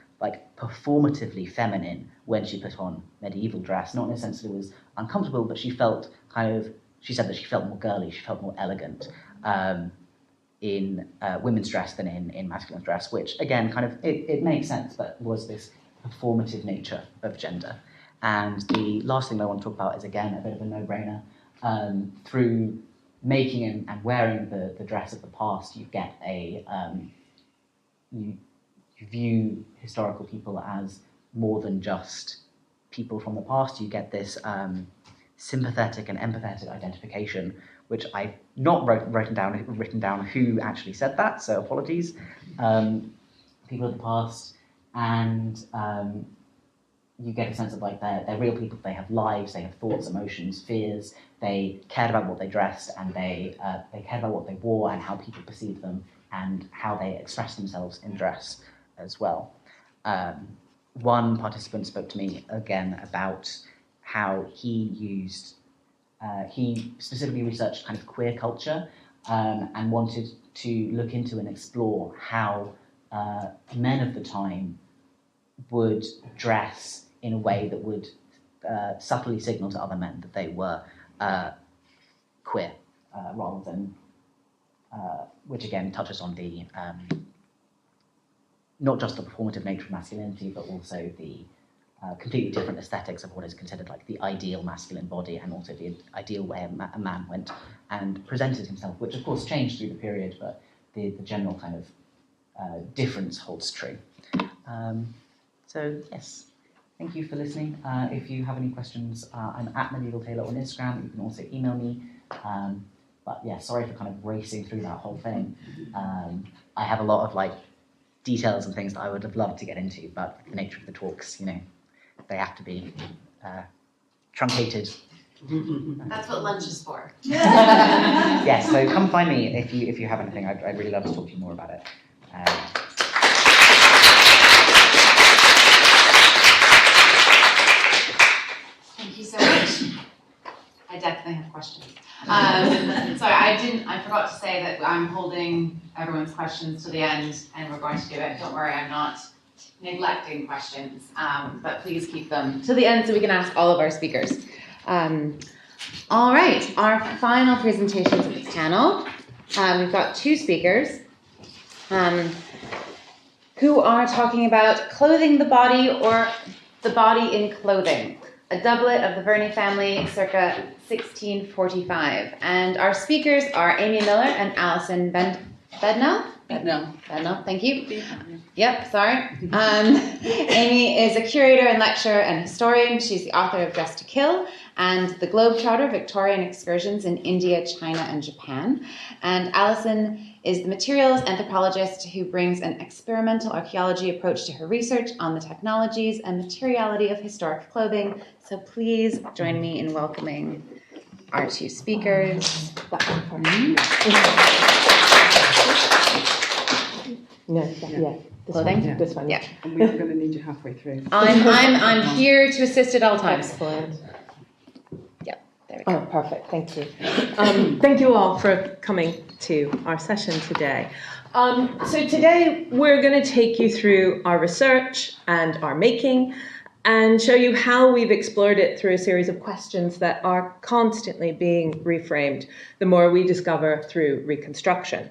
performatively feminine when she put on medieval dress, not in a sense that it was uncomfortable, but she felt she said that she felt more girly, she felt more elegant in women's dress than in masculine dress, which again it makes sense, but was this performative nature of gender. And the last thing I want to talk about is again a bit of a no-brainer. Through making and wearing the dress of the past, you get you view historical people as more than just people from the past. You get this sympathetic and empathetic identification, which I've not written down who actually said that, so apologies. People of the past, and you get a sense of like they're real people. They have lives, they have thoughts, emotions, fears. They cared about what they dressed, and they cared about what they wore and how people perceived them and how they expressed themselves in dress as well. One participant spoke to me again about how he specifically researched kind of queer culture and wanted to look into and explore how men of the time would dress in a way that would subtly signal to other men that they were queer, rather than, which again touches on the not just the performative nature of masculinity, but also the completely different aesthetics of what is considered like the ideal masculine body, and also the ideal way a man went and presented himself, which of course changed through the period, but the general kind of difference holds true. So yes, thank you for listening. If you have any questions, I'm at Medieval Tailor on Instagram. You can also email me. But yeah, sorry for kind of racing through that whole thing. I have a lot of like details and things that I would have loved to get into, but the nature of the talks, you know, they have to be truncated. That's what lunch is for. Yeah, so come find me if you have anything. I'd really love to talk to you more about it. Thank you so much. I definitely have questions. Sorry, I forgot to say that I'm holding everyone's questions to the end, and we're going to do it. Don't worry, I'm not neglecting questions, but please keep them to the end so we can ask all of our speakers. All right, our final presentations of the panel. We've got two speakers who are talking about clothing the body, or the body in clothing, a doublet of the Verney family circa 1645. And our speakers are Amy Miller and Alison Beadnell. Beadnell, thank you. Yep, sorry. Amy is a curator and lecturer and historian. She's the author of Dress to Kill and The Globetrotter, Victorian Excursions in India, China, and Japan. And Alison is the materials anthropologist who brings an experimental archaeology approach to her research on the technologies and materiality of historic clothing. So please join me in welcoming our two speakers. No, yeah. Clothing? This one. Yeah. And we are going to need you halfway through. I'm here to assist at all times. Excellent. Yep, there we go. Oh, perfect. Thank you. Thank you all for coming to our session today. So today we're going to take you through our research and our making, and show you how we've explored it through a series of questions that are constantly being reframed the more we discover through Reconstruction.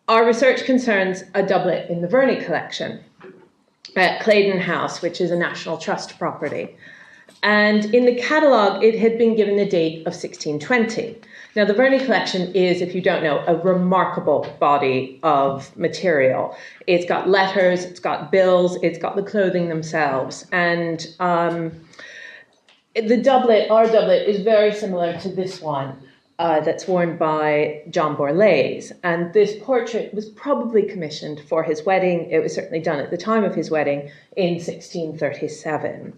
Our research concerns a doublet in the Verney collection at Claydon House, which is a National Trust property. And in the catalogue, it had been given the date of 1620. Now, the Verney collection is, if you don't know, a remarkable body of material. It's got letters, it's got bills, it's got the clothing themselves. And the doublet, our doublet, is very similar to this one that's worn by John Borlase. And this portrait was probably commissioned for his wedding. It was certainly done at the time of his wedding in 1637.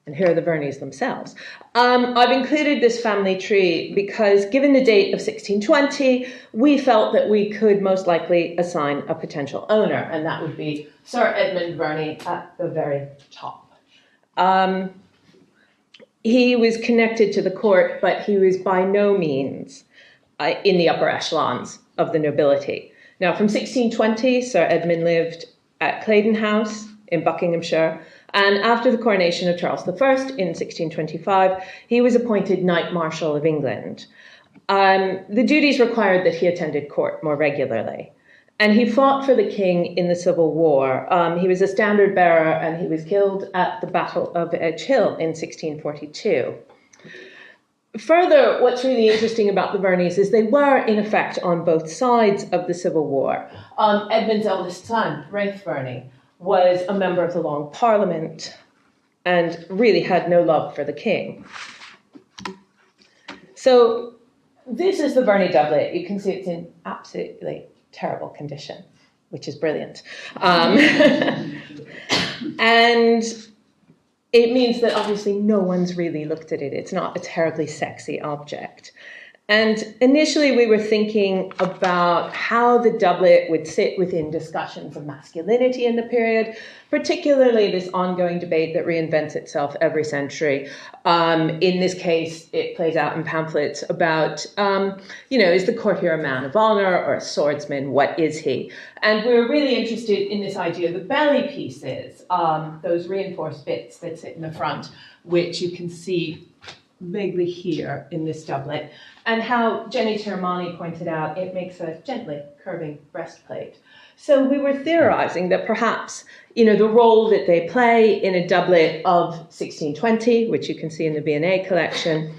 And here are the Verneys themselves. I've included this family tree because, given the date of 1620, we felt that we could most likely assign a potential owner, and that would be Sir Edmund Verney at the very top. He was connected to the court, but he was by no means in the upper echelons of the nobility. Now, from 1620, Sir Edmund lived at Claydon House in Buckinghamshire, and after the coronation of Charles I in 1625, he was appointed Knight Marshal of England. The duties required that he attended court more regularly. And he fought for the king in the Civil War. He was a standard bearer, and he was killed at the Battle of Edge Hill in 1642. Further, what's really interesting about the Verneys is they were, in effect, on both sides of the Civil War. Edmund's eldest son, Ralph Verney, was a member of the Long Parliament and really had no love for the king. So this is the Verney doublet. You can see it's in absolutely terrible condition, which is brilliant. And it means that obviously no one's really looked at it. It's not a terribly sexy object. And initially we were thinking about how the doublet would sit within discussions of masculinity in the period, particularly this ongoing debate that reinvents itself every century. In this case, it plays out in pamphlets about, is the courtier a man of honor or a swordsman? What is he? And we were really interested in this idea of the belly pieces, those reinforced bits that sit in the front, which you can see vaguely here in this doublet, and how Jenny Tiramani pointed out, it makes a gently curving breastplate. So we were theorizing that perhaps, the role that they play in a doublet of 1620, which you can see in the B&A collection,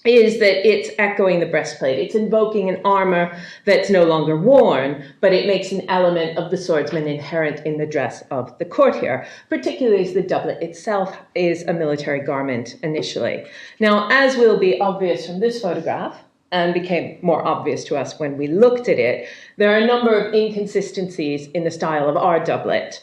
is that it's echoing the breastplate. It's invoking an armor that's no longer worn, but it makes an element of the swordsman inherent in the dress of the courtier, particularly as the doublet itself is a military garment initially. Now, as will be obvious from this photograph, and became more obvious to us when we looked at it, there are a number of inconsistencies in the style of our doublet.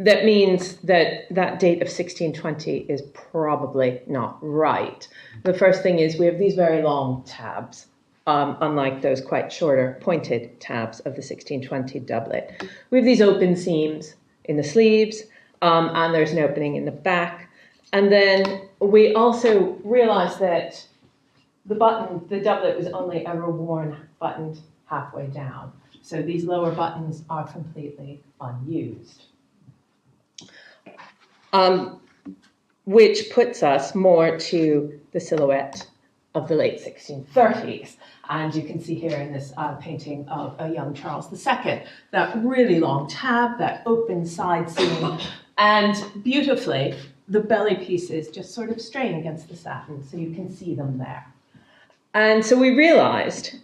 That means that date of 1620 is probably not right. The first thing is we have these very long tabs, unlike those quite shorter pointed tabs of the 1620 doublet. We have these open seams in the sleeves, and there's an opening in the back. And then we also realized that the doublet was only ever worn buttoned halfway down. So these lower buttons are completely unused. Which puts us more to the silhouette of the late 1630s. And you can see here in this painting of a young Charles II, that really long tab, that open side seam, and beautifully, the belly pieces just sort of strain against the satin, so you can see them there. And so we realized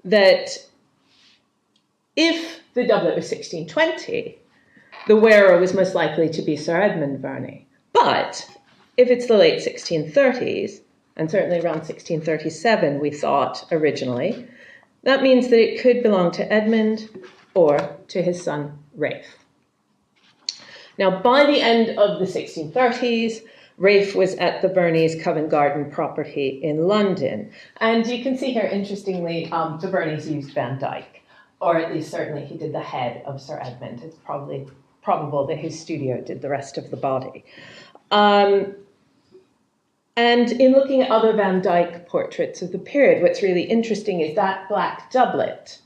that if the doublet was 1620, the wearer was most likely to be Sir Edmund Verney. But if it's the late 1630s, and certainly around 1637 we thought originally, that means that it could belong to Edmund or to his son Ralph. Now, by the end of the 1630s, Ralph was at the Verneys' Covent Garden property in London. And you can see here, interestingly, the Verneys used Van Dyck, or at least certainly he did the head of Sir Edmund. It's probable that his studio did the rest of the body. And in looking at other Van Dyck portraits of the period, what's really interesting is that black doublet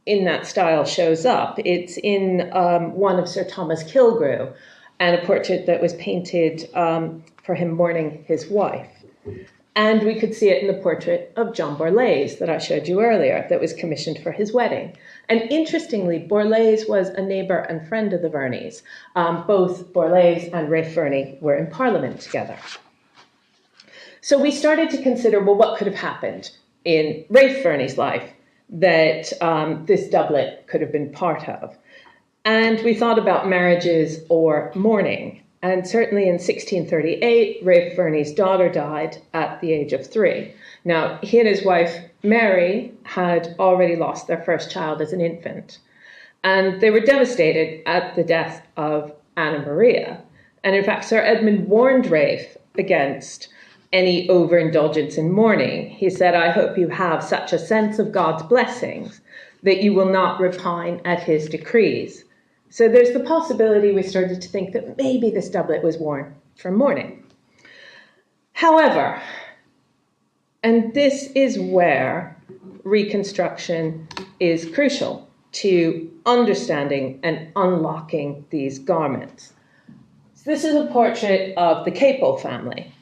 in that style shows up. It's in one of Sir Thomas Killigrew, and a portrait that was painted for him mourning his wife. And we could see it in the portrait of John Borlase that I showed you earlier, that was commissioned for his wedding. And interestingly, Borlase was a neighbour and friend of the Verneys. Both Borlase and Ralph Verney were in Parliament together. So we started to consider, well, what could have happened in Ralph Verney's life that this doublet could have been part of. And we thought about marriages or mourning. And certainly in 1638, Ralph Verney's daughter died at the age of 3. Now, he and his wife, Mary, had already lost their first child as an infant. And they were devastated at the death of Anna Maria. And in fact, Sir Edmund warned Ralph against any overindulgence in mourning. He said, "I hope you have such a sense of God's blessings that you will not repine at his decrees." So there's the possibility we started to think that maybe this doublet was worn for mourning. However, and this is where Reconstruction is crucial to understanding and unlocking these garments. So this is a portrait of the Capel family,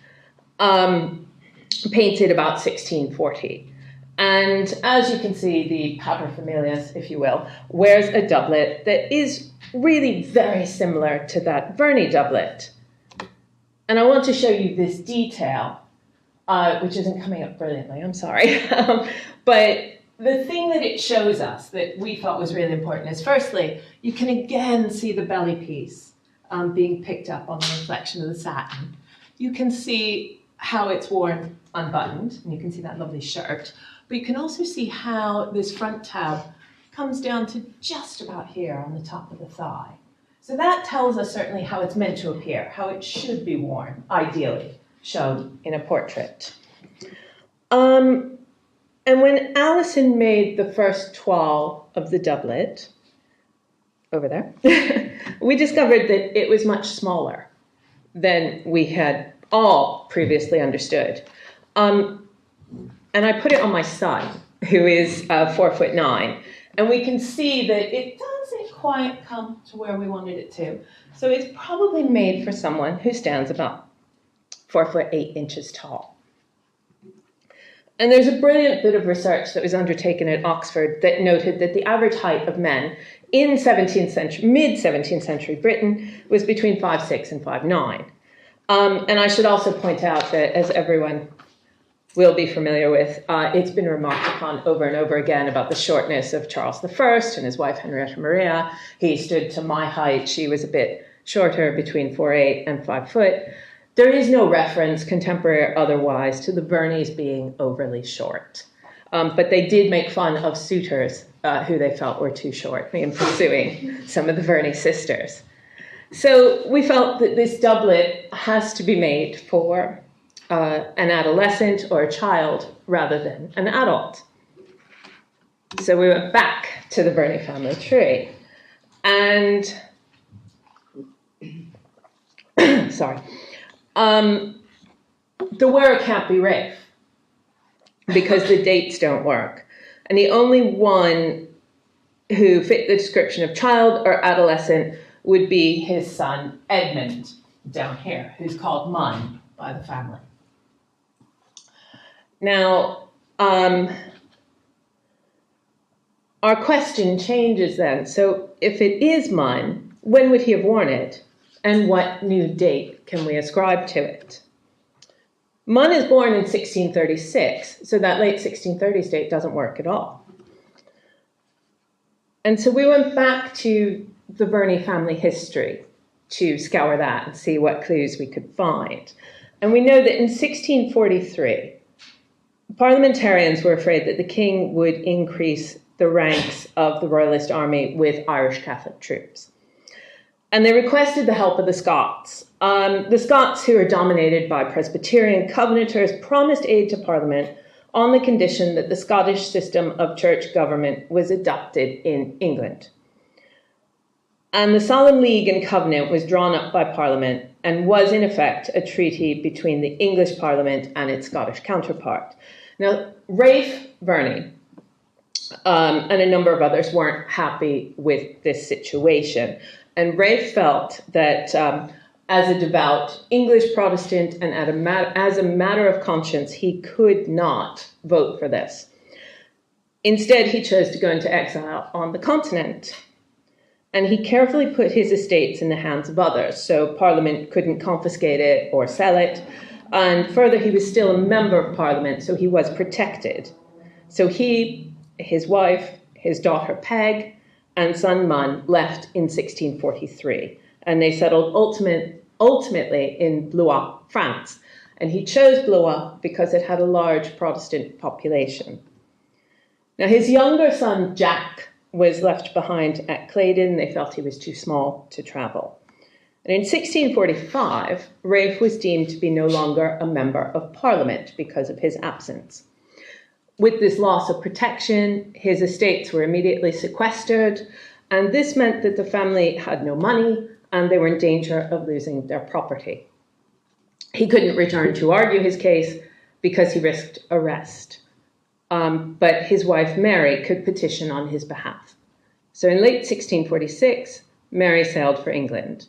painted about 1640. And as you can see, the paterfamilias, if you will, wears a doublet that is really very similar to that Verney doublet. And I want to show you this detail which isn't coming up brilliantly, I'm sorry. But the thing that it shows us that we thought was really important is, firstly, you can again see the belly piece being picked up on the reflection of the satin. You can see how it's worn unbuttoned, and you can see that lovely shirt. But you can also see how this front tab comes down to just about here on the top of the thigh. So that tells us certainly how it's meant to appear, how it should be worn, ideally, shown in a portrait. And when Alison made the first toile of the doublet, over there, we discovered that it was much smaller than we had all previously understood. And I put it on my son, who is 4'9", and we can see that it doesn't quite come to where we wanted it to. So it's probably made for someone who stands about 4'8" tall. And there's a brilliant bit of research that was undertaken at Oxford that noted that the average height of men in mid-17th century Britain was between 5'6" and 5'9". And I should also point out that, as everyone will be familiar with, it's been remarked upon over and over again about the shortness of Charles I and his wife Henrietta Maria. He stood to my height. She was a bit shorter, between 4'8" and 5 foot. There is no reference, contemporary or otherwise, to the Verneys being overly short. But they did make fun of suitors who they felt were too short in pursuing some of the Verney sisters. So we felt that this doublet has to be made for an adolescent or a child rather than an adult. So we went back to the Verney family tree. And, sorry, the wearer can't be Rafe because the dates don't work. And the only one who fit the description of child or adolescent would be his son, Edmund, down here, who's called Mun by the family. Now, our question changes then. So if it is Mun, when would he have worn it? And what new date can we ascribe to it? Mun is born in 1636, so that late 1630s date doesn't work at all. And so we went back to the Verney family history to scour that and see what clues we could find. And we know that in 1643, parliamentarians were afraid that the king would increase the ranks of the Royalist army with Irish Catholic troops. And they requested the help of the Scots. The Scots, who are dominated by Presbyterian Covenanters, promised aid to Parliament on the condition that the Scottish system of church government was adopted in England. And the Solemn League and Covenant was drawn up by Parliament and was, in effect, a treaty between the English Parliament and its Scottish counterpart. Now, Rafe Verney and a number of others weren't happy with this situation. And Rafe felt that as a devout English Protestant and as a matter of conscience, he could not vote for this. Instead, he chose to go into exile on the continent. And he carefully put his estates in the hands of others, so Parliament couldn't confiscate it or sell it. And further, he was still a member of Parliament, so he was protected. So he, his wife, his daughter Peg, and son Mun left in 1643, and they settled ultimately in Blois, France. And he chose Blois because it had a large Protestant population. Now, his younger son, Jack, was left behind at Claydon. They felt he was too small to travel. And in 1645, Rafe was deemed to be no longer a member of Parliament because of his absence. With this loss of protection, his estates were immediately sequestered, and this meant that the family had no money and they were in danger of losing their property. He couldn't return to argue his case because he risked arrest. But his wife, Mary, could petition on his behalf. So in late 1646, Mary sailed for England.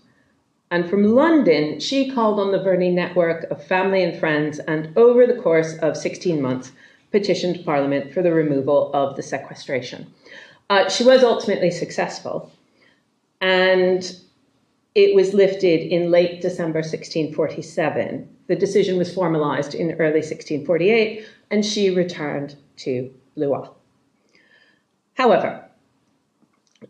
And from London, she called on the Verney network of family and friends, and over the course of 16 months, petitioned Parliament for the removal of the sequestration. She was ultimately successful, and it was lifted in late December 1647, the decision was formalized in early 1648, and she returned to Blois. However,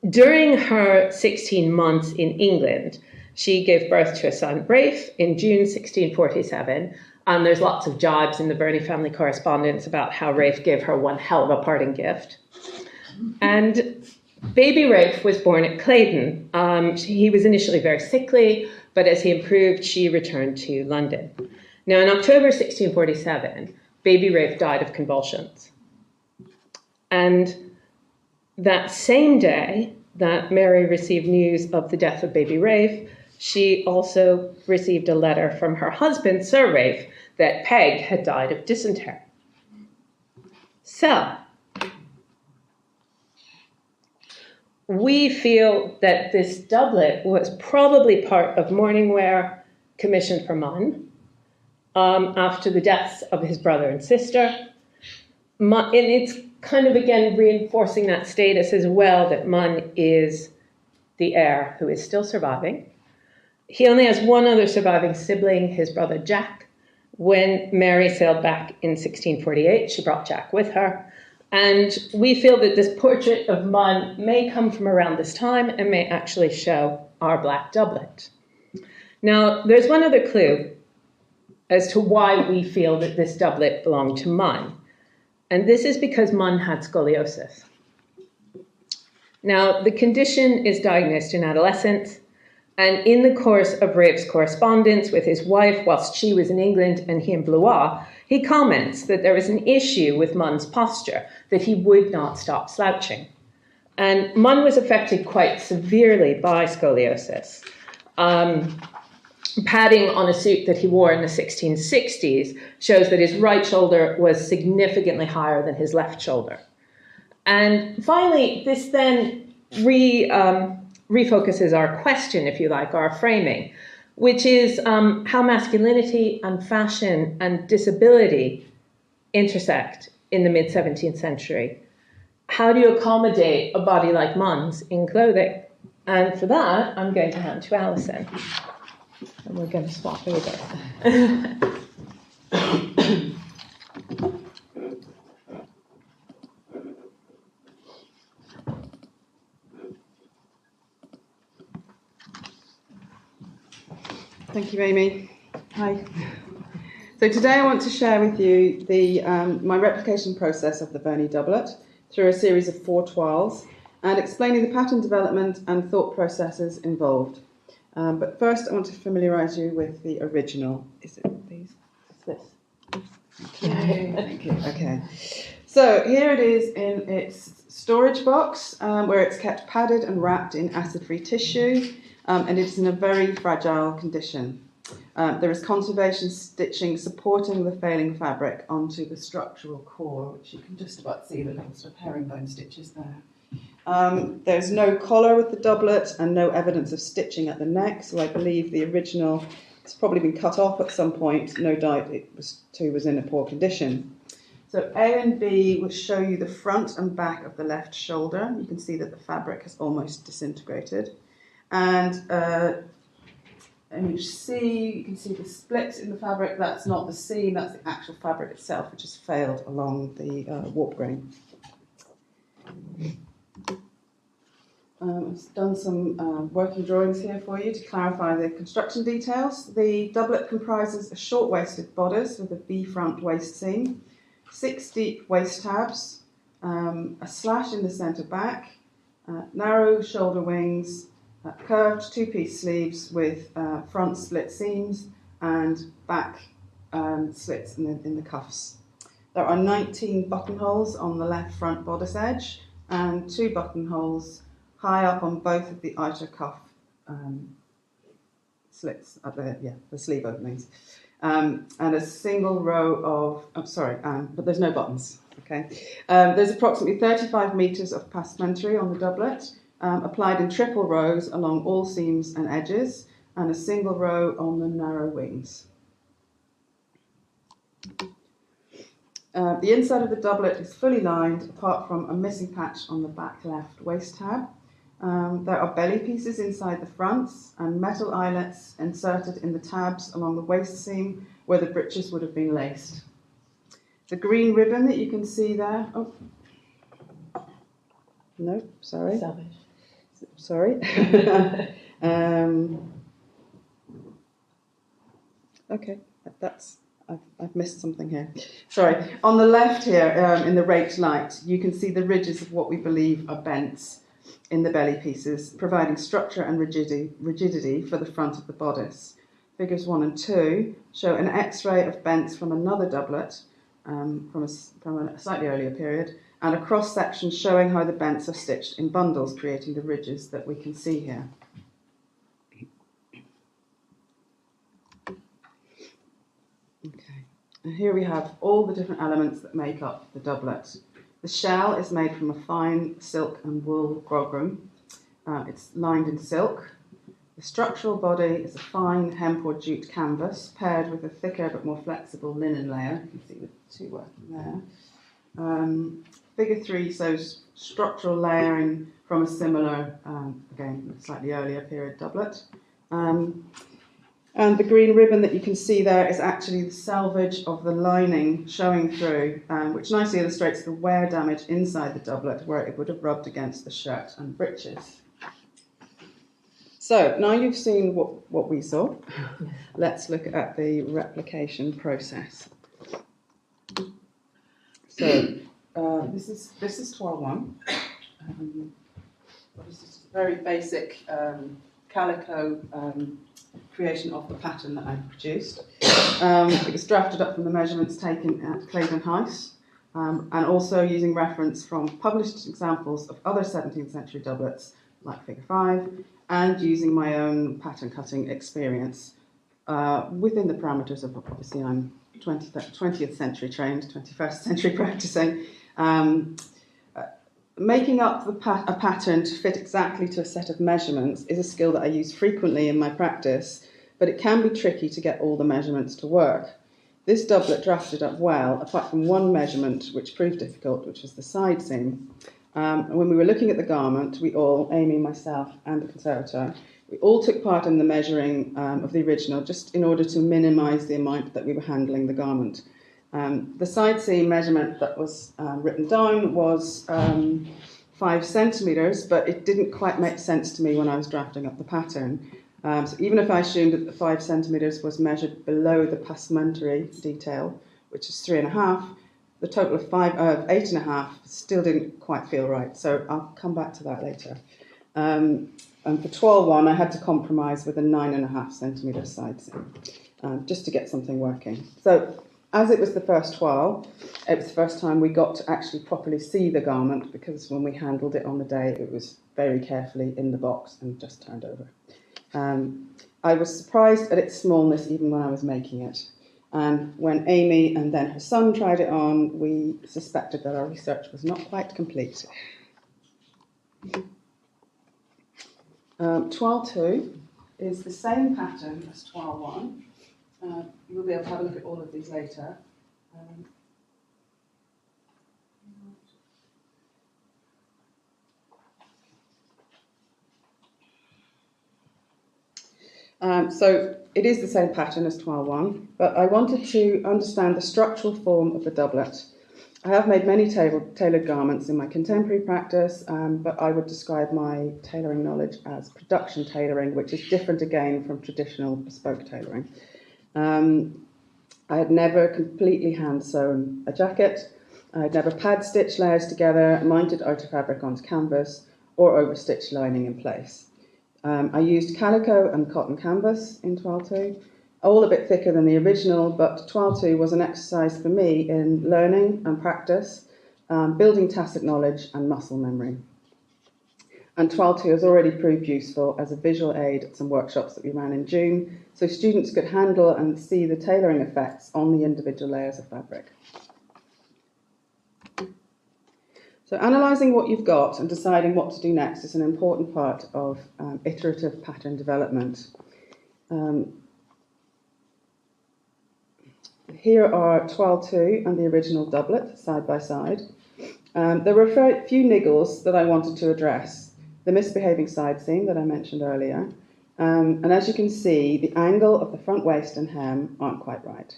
during her 16 months in England, she gave birth to a son, Ralph, in June 1647. And there's lots of jibes in the Verney family correspondence about how Ralph gave her one hell of a parting gift. And baby Ralph was born at Claydon. He was initially very sickly, but as he improved, she returned to London. Now, in October 1647, baby Ralph died of convulsions. And that same day that Mary received news of the death of baby Ralph, she also received a letter from her husband, Sir Ralph, that Peg had died of dysentery. So, we feel that this doublet was probably part of mourning wear commissioned for Mun after the deaths of his brother and sister. And it's kind of, again, reinforcing that status as well, that Mun is the heir who is still surviving. He only has one other surviving sibling, his brother Jack. When Mary sailed back in 1648, she brought Jack with her. And we feel that this portrait of Mun may come from around this time and may actually show our black doublet. Now, there's one other clue as to why we feel that this doublet belonged to Mun. And this is because Mun had scoliosis. Now, the condition is diagnosed in adolescence, and in the course of Ralph's correspondence with his wife whilst she was in England and he in Blois, he comments that there was an issue with Mun's posture, that he would not stop slouching. And Mun was affected quite severely by scoliosis. Padding on a suit that he wore in the 1660s shows that his right shoulder was significantly higher than his left shoulder. And finally, this then refocuses our question, if you like, our framing, which is how masculinity and fashion and disability intersect in the mid-17th century. How do you accommodate a body like Mun's in clothing? And for that, I'm going to hand to Alison. And we're going to swap over. Thank you, Amy. Hi. So today I want to share with you my replication process of the Verney doublet through a series of 4 toiles and explaining the pattern development and thought processes involved. But first I want to familiarise you with the original. Is it these? It's this. Thank you. Okay. So here it is in its storage box where it's kept padded and wrapped in acid-free tissue. And it's in a very fragile condition. There is conservation stitching supporting the failing fabric onto the structural core, which you can just about see the little sort of herringbone stitches there. There's no collar with the doublet and no evidence of stitching at the neck, so I believe the original has probably been cut off at some point. No doubt it was in a poor condition. So A and B will show you the front and back of the left shoulder. You can see that the fabric has almost disintegrated. And image C, you can see the split in the fabric. That's not the seam, that's the actual fabric itself, which has failed along the warp grain. I've done some working drawings here for you to clarify the construction details. The doublet comprises a short-waisted bodice with a V-front waist seam, 6 deep waist tabs, a slash in the centre back, narrow shoulder wings, curved 2-piece sleeves with front split seams and back slits in the cuffs. There are 19 buttonholes on the left front bodice edge and 2 buttonholes high up on both of the outer cuff slits, the sleeve openings. And a single row of, but there's no buttons, okay? There's approximately 35 metres of passementerie on the doublet, applied in triple rows along all seams and edges, and a single row on the narrow wings. The inside of the doublet is fully lined, apart from a missing patch on the back left waist tab. There are belly pieces inside the fronts and metal eyelets inserted in the tabs along the waist seam where the breeches would have been laced. The green ribbon that you can see there. Oh, no, sorry. Savage. Sorry. Okay, I've missed something here. Sorry. On the left here, in the raked light, you can see the ridges of what we believe are bents in the belly pieces, providing structure and rigidity for the front of the bodice. Figures 1 and 2 show an X-ray of bents from another doublet, from a slightly earlier period, and a cross-section showing how the bents are stitched in bundles, creating the ridges that we can see here. Okay, and here we have all the different elements that make up the doublet. The shell is made from a fine silk and wool grogram. It's lined in silk. The structural body is a fine hemp or jute canvas paired with a thicker but more flexible linen layer. You can see the two working there. Figure 3 shows structural layering from a similar, again, slightly earlier period doublet. And the green ribbon that you can see there is actually the selvage of the lining showing through, which nicely illustrates the wear damage inside the doublet where it would have rubbed against the shirt and breeches. So now you've seen what we saw. Let's look at the replication process. So this is toile 1. This is a very basic calico creation of the pattern that I produced. It was drafted up from the measurements taken at Claydon House, and also using reference from published examples of other 17th century doublets, like Figure 5, and using my own pattern cutting experience within the parameters of, obviously, I'm 20th century trained, 21st century practicing. Making up a pattern to fit exactly to a set of measurements is a skill that I use frequently in my practice, but it can be tricky to get all the measurements to work. This doublet drafted up well, apart from one measurement which proved difficult, which was the side seam. When we were looking at the garment, we all, Amy, myself, and the conservator, we all took part in the measuring of the original, just in order to minimise the amount that we were handling the garment. The side seam measurement that was written down was 5 centimetres, but it didn't quite make sense to me when I was drafting up the pattern. So even if I assumed that the 5 centimetres was measured below the passementerie detail, which is 3.5, the total of 8.5 still didn't quite feel right. So I'll come back to that later. And for toile 1, I had to compromise with a 9.5 centimetre side seam, just to get something working. So as it was the first toile, it was the first time we got to actually properly see the garment, because when we handled it on the day, it was very carefully in the box and just turned over. I was surprised at its smallness even when I was making it. And when Amy and then her son tried it on, we suspected that our research was not quite complete. Toile 2 is the same pattern as toile 1. You'll be able to have a look at all of these later. So it is the same pattern as toile 1, but I wanted to understand the structural form of the doublet. I have made many tailored garments in my contemporary practice, but I would describe my tailoring knowledge as production tailoring, which is different again from traditional bespoke tailoring. I had never completely hand-sewn a jacket. I had never pad stitched layers together, mounted outer fabric onto canvas, or overstitched lining in place. I used calico and cotton canvas in toile 2, all a bit thicker than the original, but toile 2 was an exercise for me in learning and practice, building tacit knowledge and muscle memory. And toile 2 has already proved useful as a visual aid at some workshops that we ran in June, so students could handle and see the tailoring effects on the individual layers of fabric. So analysing what you've got and deciding what to do next is an important part of iterative pattern development. Here are toile 2 and the original doublet side by side. There were a few niggles that I wanted to address. the misbehaving side seam that I mentioned earlier. And as you can see, the angle of the front waist and hem aren't quite right.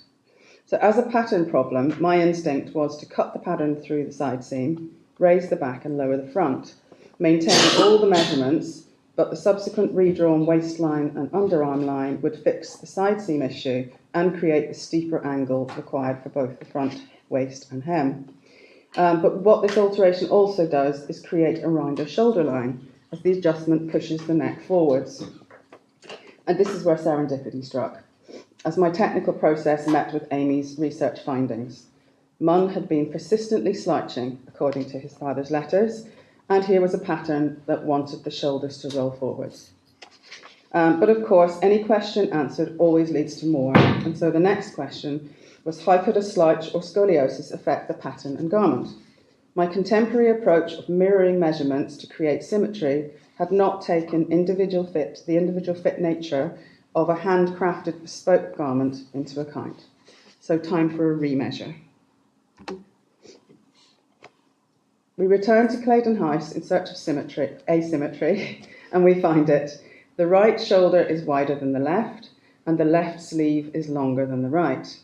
So as a pattern problem, my instinct was to cut the pattern through the side seam, raise the back and lower the front, maintaining all the measurements, but the subsequent redrawn waistline and underarm line would fix the side seam issue and create the steeper angle required for both the front, waist and hem. But what this alteration also does is create a rounder shoulder line as the adjustment pushes the neck forwards. And this is where serendipity struck, as my technical process met with Amy's research findings. Munn had been persistently slouching, according to his father's letters, and here was a pattern that wanted the shoulders to roll forwards. But of course, any question answered always leads to more, and so the next question was, how could a slouch or scoliosis affect the pattern and garment? My contemporary approach of mirroring measurements to create symmetry had not taken the individual fit nature of a handcrafted bespoke garment into account. So time for a remeasure. We return to Claydon House in search of asymmetry, and we find it. The right shoulder is wider than the left, and the left sleeve is longer than the right.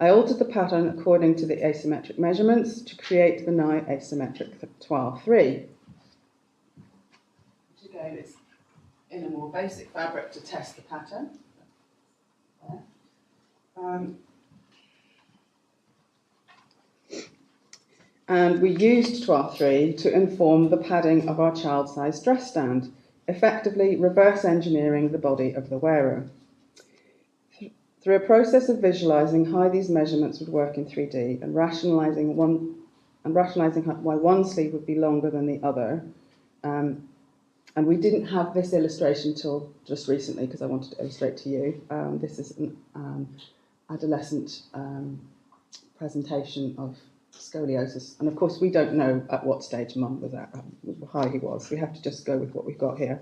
I altered the pattern according to the asymmetric measurements to create the now asymmetric toile 3. Which again is in a more basic fabric to test the pattern. And we used toile 3 to inform the padding of our child-sized dress stand, effectively reverse engineering the body of the wearer. Through a process of visualising how these measurements would work in 3D and rationalising why one sleeve would be longer than the other, and we didn't have this illustration till just recently because I wanted to illustrate to you. This is an adolescent presentation of scoliosis, and of course we don't know at what stage Mum was at, how he was. We have to just go with what we've got here.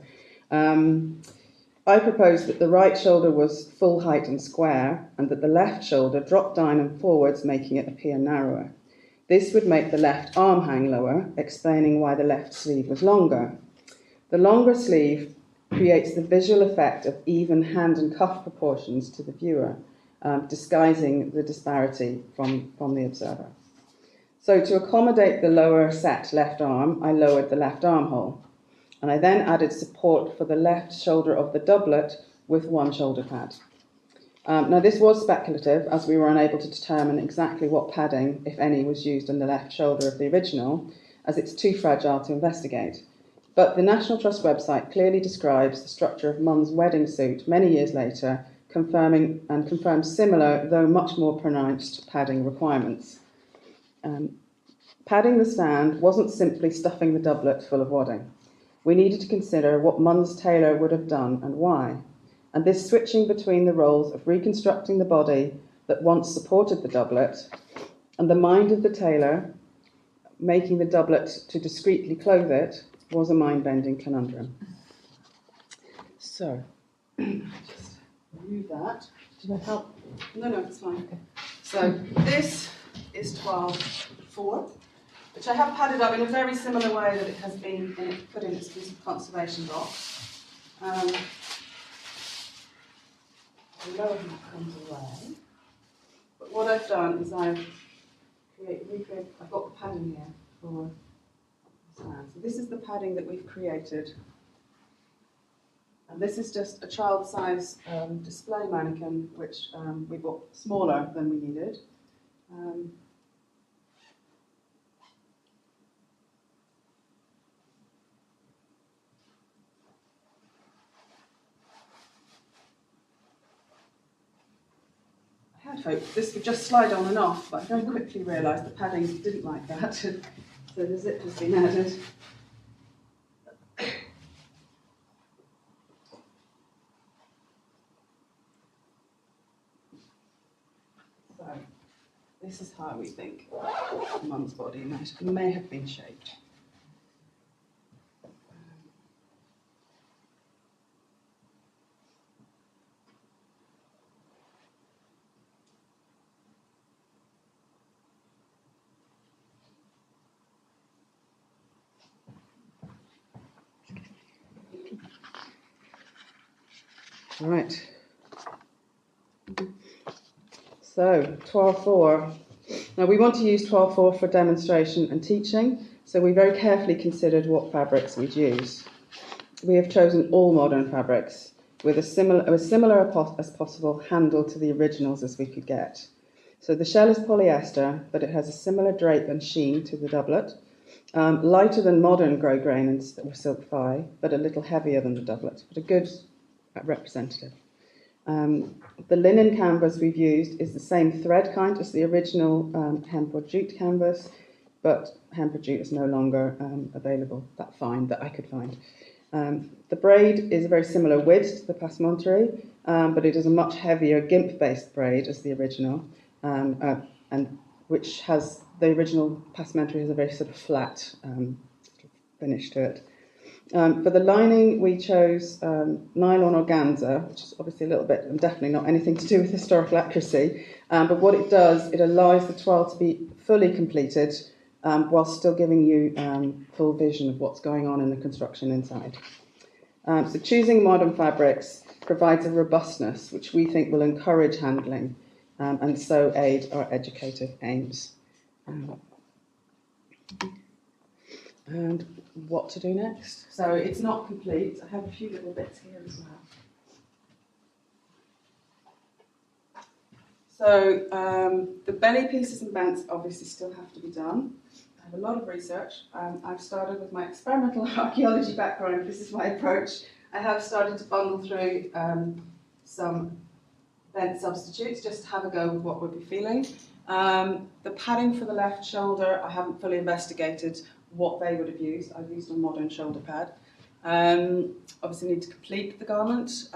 I proposed that the right shoulder was full height and square, and that the left shoulder dropped down and forwards, making it appear narrower. This would make the left arm hang lower, explaining why the left sleeve was longer. The longer sleeve creates the visual effect of even hand and cuff proportions to the viewer, disguising the disparity from the observer. So to accommodate the lower set left arm, I lowered the left armhole. And I then added support for the left shoulder of the doublet with one shoulder pad. Now this was speculative, as we were unable to determine exactly what padding, if any, was used on the left shoulder of the original, as it's too fragile to investigate. But the National Trust website clearly describes the structure of Munn's wedding suit many years later, confirms similar, though much more pronounced, padding requirements. Padding the stand wasn't simply stuffing the doublet full of wadding. We needed to consider what Munn's tailor would have done and why. And this switching between the roles of reconstructing the body that once supported the doublet and the mind of the tailor making the doublet to discreetly clothe it was a mind-bending conundrum. So, just remove that. Did that help? No, it's fine. Okay. So this is toile 4. Which I have padded up in a very similar way that it has been put in its piece of conservation box. The lower half comes away. But what I've done is I've got the padding here for the stand. So this is the padding that we've created. And this is just a child-size display mannequin, which we bought smaller than we needed. I had hoped this would just slide on and off, but I very quickly realised the padding didn't like that, so the zip has been added. So, this is how we think Mum's body may have been shaped. Right. So, 12.4. Now, we want to use 12.4 for demonstration and teaching, so we very carefully considered what fabrics we'd use. We have chosen all modern fabrics with as similar as possible handle to the originals as we could get. So the shell is polyester, but it has a similar drape and sheen to the doublet, lighter than modern grosgrain and silk fye, but a little heavier than the doublet, but a good representative. The linen canvas we've used is the same thread kind as the original hemp or jute canvas, but hemp or jute is no longer available that I could find. The braid is a very similar width to the passementerie, but it is a much heavier gimp-based braid as the original, and which has the original passementerie has a very sort of flat finish to it. For the lining, we chose nylon organza, which is obviously a little bit, and definitely not anything to do with historical accuracy, but what it does, it allows the toile to be fully completed while still giving you full vision of what's going on in the construction inside. So choosing modern fabrics provides a robustness which we think will encourage handling and so aid our educative aims. And what to do next? So it's not complete. I have a few little bits here as well. So the belly pieces and bands obviously still have to be done. I have a lot of research. I've started with my experimental archaeology background. This is my approach. I have started to bundle through some bent substitutes just to have a go with what we'll be feeling. The padding for the left shoulder, I haven't fully investigated what they would have used. I've used a modern shoulder pad. Obviously need to complete the garment.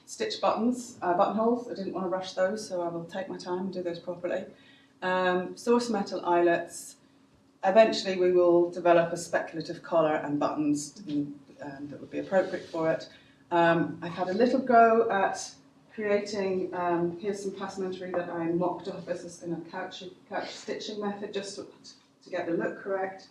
Stitch buttons, buttonholes, I didn't want to rush those, so I will take my time and do those properly. Source metal eyelets. Eventually we will develop a speculative collar and buttons that would be appropriate for it. I've had a little go at creating, here's some passementerie that I mocked up as this kind of couch stitching method just to get the look correct.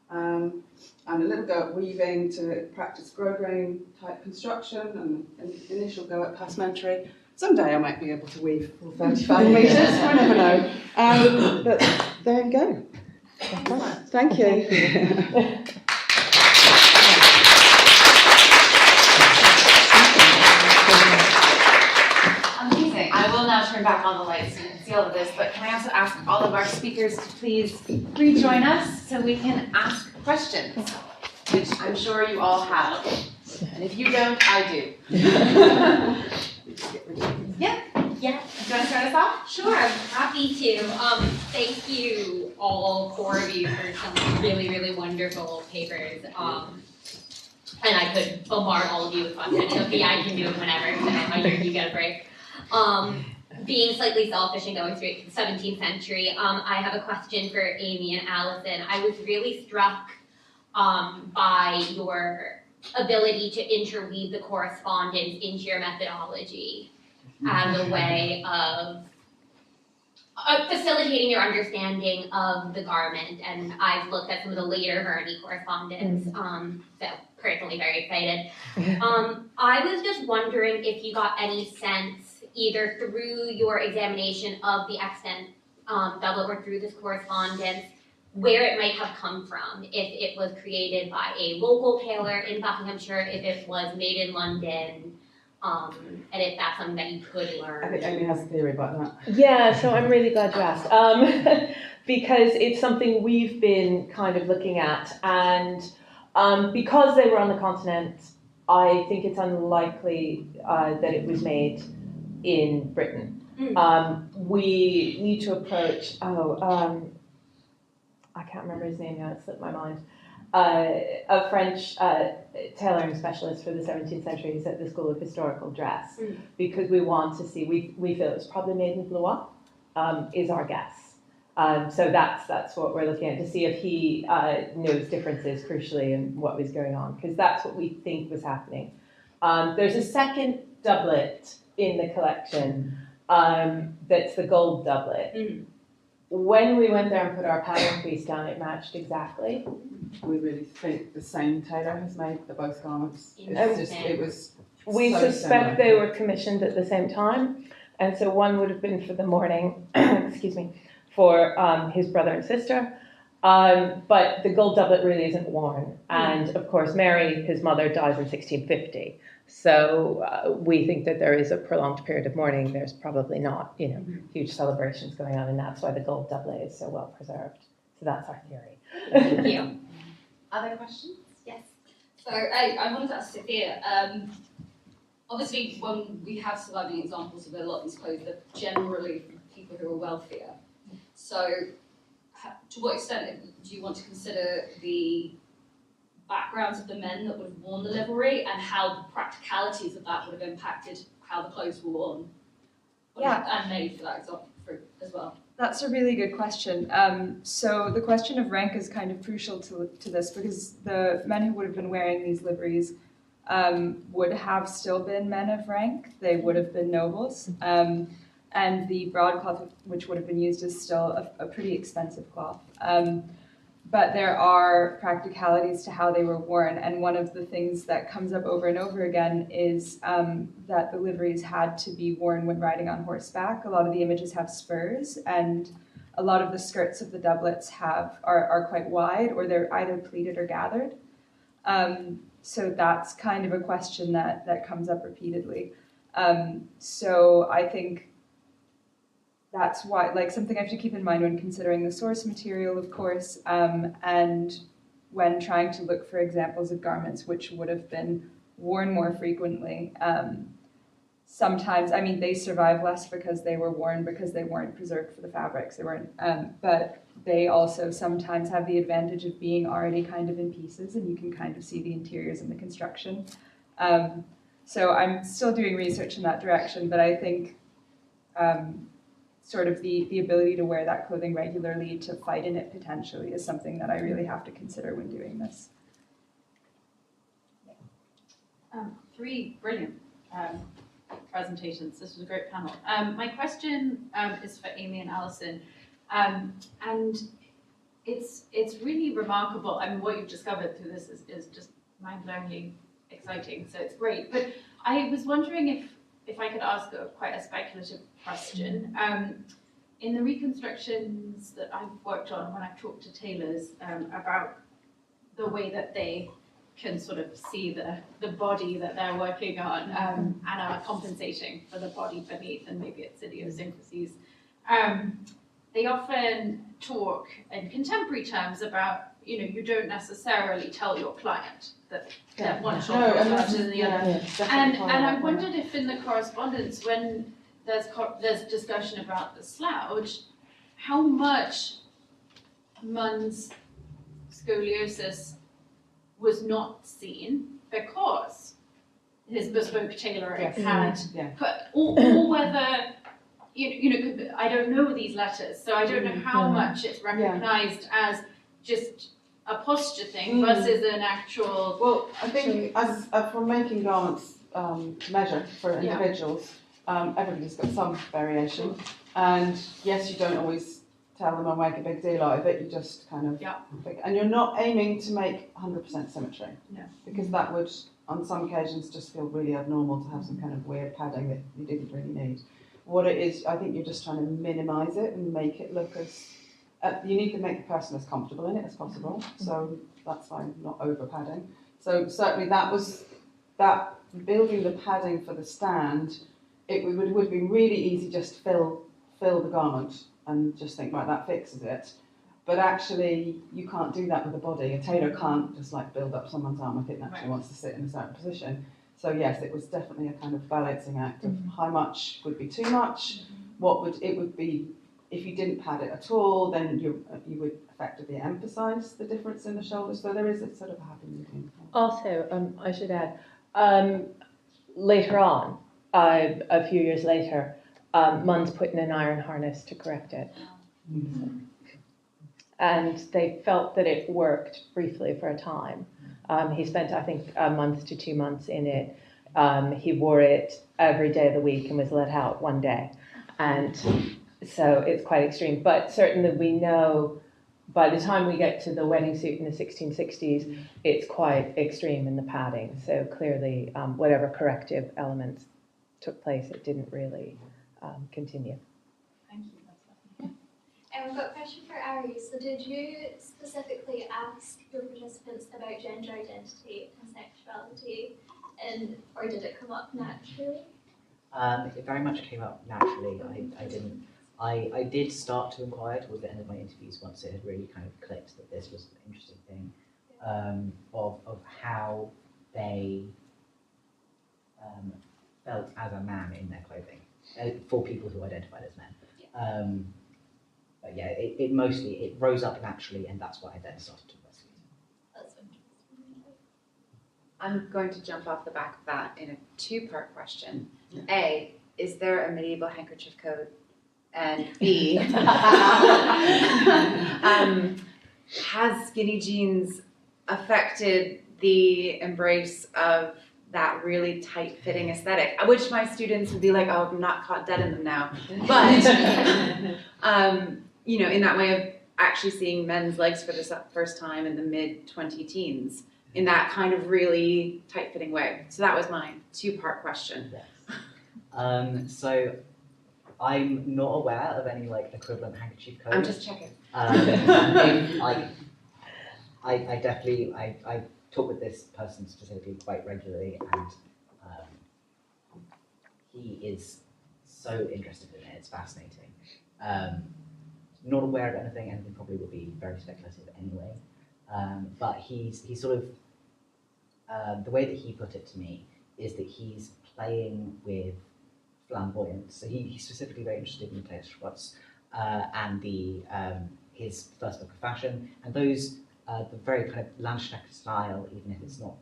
And a little go at weaving to practice grosgrain type construction, and an initial go at passementerie. Someday I might be able to weave full 35 metres, I never know. But there you go. Thank you. Amazing. I will now turn back on the lights so you can see all of this, but can I also ask all of our speakers to please rejoin us so we can ask questions, which I'm sure you all have. And if you don't, I do. Yeah. Do you want to start us off? Sure, I'm happy to. Thank you, all four of you, for some really, really wonderful papers. And I could bombard all of you with content. Sophia, I can do it whenever, so I hear you get a break. Being slightly selfish and going through the 17th century, I have a question for Amy and Alison. I was really struck by your ability to interweave the correspondence into your methodology as a way of facilitating your understanding of the garment. And I've looked at some of the later Verney correspondence, so personally very excited. I was just wondering if you got any sense, either through your examination of the extant doublet or through this correspondence, where it might have come from, if it was created by a local tailor in Buckinghamshire, if it was made in London, and if that's something that you could learn. I think Amy has a theory about that. Yeah, so I'm really glad you asked, because it's something we've been kind of looking at, and because they were on the continent, I think it's unlikely that it was made in Britain. We need to approach, I can't remember his name now, it slipped my mind, a French tailoring specialist for the 17th century who's at the School of Historical Dress, because we want to see, we feel it was probably made in Blois, is our guess. So that's what we're looking at, to see if he knows differences crucially in what was going on, because that's what we think was happening. There's a second doublet in the collection that's the gold doublet. When we went there and put our pattern piece down, it matched exactly. We really think the same tailor has made both garments. It's just, it was We So suspect similar. they were commissioned at the same time, and so one would have been for the mourning, excuse me, for his brother and sister. But the gold doublet really isn't worn, and of course Mary, his mother, dies in 1650. So we think that there is a prolonged period of mourning. There's probably not, huge celebrations going on, and that's why the gold doublet is so well preserved. So that's our theory. Thank you. Other questions? Yes. So I wanted to ask Sophia, obviously when we have surviving examples of a lot of these clothes, they're generally from people who are wealthier. So to what extent do you want to consider the backgrounds of the men that would have worn the livery and how the practicalities of that would have impacted how the clothes were worn? And made for that example as well. That's a really good question. So the question of rank is kind of crucial to this, because the men who would have been wearing these liveries would have still been men of rank. They would have been nobles. And the broadcloth which would have been used is still a pretty expensive cloth. But there are practicalities to how they were worn, and one of the things that comes up over and over again is that the liveries had to be worn when riding on horseback. A lot of the images have spurs, and a lot of the skirts of the doublets are quite wide, or they're either pleated or gathered. So that's kind of a question that comes up repeatedly. So I think that's why, something I have to keep in mind when considering the source material, of course, and when trying to look for examples of garments which would have been worn more frequently. Sometimes, they survive less because they were worn because they weren't preserved for the fabrics. They weren't, but they also sometimes have the advantage of being already kind of in pieces, and you can kind of see the interiors and the construction. So I'm still doing research in that direction, but I think sort of the ability to wear that clothing regularly to fight in it potentially is something that I really have to consider when doing this. Three brilliant presentations. This was a great panel. My question is for Amy and Alison, and it's really remarkable. What you've discovered through this is just mind-blowingly exciting. So it's great. But I was wondering if I could ask quite a speculative question. In the reconstructions that I've worked on, when I've talked to tailors about the way that they can sort of see the body that they're working on and are compensating for the body beneath, and maybe it's idiosyncrasies, they often talk in contemporary terms about, you don't necessarily tell your client that one shoulder is larger than the other. And I wondered if in the correspondence, when there's discussion about the slouch, how much Munn's scoliosis was not seen because his bespoke tailoring had put, or whether, I don't know these letters, so I don't know how much it's recognized as just a posture thing versus an actual. Well, I think as from making garments measure for individuals, everybody's got some variation, and yes, you don't always tell them and make a big deal out of it. You just kind of and you're not aiming to make 100% symmetry, because that would, on some occasions, just feel really abnormal to have some kind of weird padding that you didn't really need. What it is, I think you're just trying to minimise it and make it look as. You need to make the person as comfortable in it as possible, so that's fine, not over padding. So certainly that building the padding for the stand, it would be really easy just to fill the garment and just think, right, that fixes it. But actually, you can't do that with a body. A tailor can't just build up someone's arm if it naturally wants to sit in a certain position. So yes, it was definitely a kind of balancing act of how much would be too much, it would be. If you didn't pad it at all, then you would effectively emphasise the difference in the shoulders. So there is a sort of a happy medium. Also, I should add, later on, a few years later, Munn's put in an iron harness to correct it. And they felt that it worked briefly for a time. He spent, I think, a month to 2 months in it. He wore it every day of the week and was let out one day. And so it's quite extreme. But certainly we know by the time we get to the wedding suit in the 1660s, it's quite extreme in the padding. So clearly, whatever corrective elements took place, it didn't really continue. Thank you. And we've got a question for Ari. So did you specifically ask your participants about gender identity and sexuality, or did it come up naturally? It very much came up naturally. I did start to inquire towards the end of my interviews once it had really kind of clicked that this was an interesting thing, of how they felt as a man in their clothing for people who identified as men. But yeah, it rose up naturally, and that's why I then started to investigate. That's interesting. I'm going to jump off the back of that in a two-part question. A, is there a medieval handkerchief code? And B, has skinny jeans affected the embrace of that really tight-fitting aesthetic, which my students would be like, oh, I'm not caught dead in them now. But, you know, in that way of actually seeing men's legs for the first time in the mid-20-teens, in that kind of really tight-fitting way. So that was my two-part question. Yes. So I'm not aware of any like equivalent handkerchief code. I'm just checking. I definitely talk with this person specifically quite regularly, and he is so interested in it. It's fascinating. Not aware of anything. Anything probably would be very speculative anyway. But he's sort of the way that he put it to me is that he's playing with flamboyance. So he's specifically very interested in Matthias Schwartz and his first book of fashion, and those the very kind of Landsknecht style, even if it's not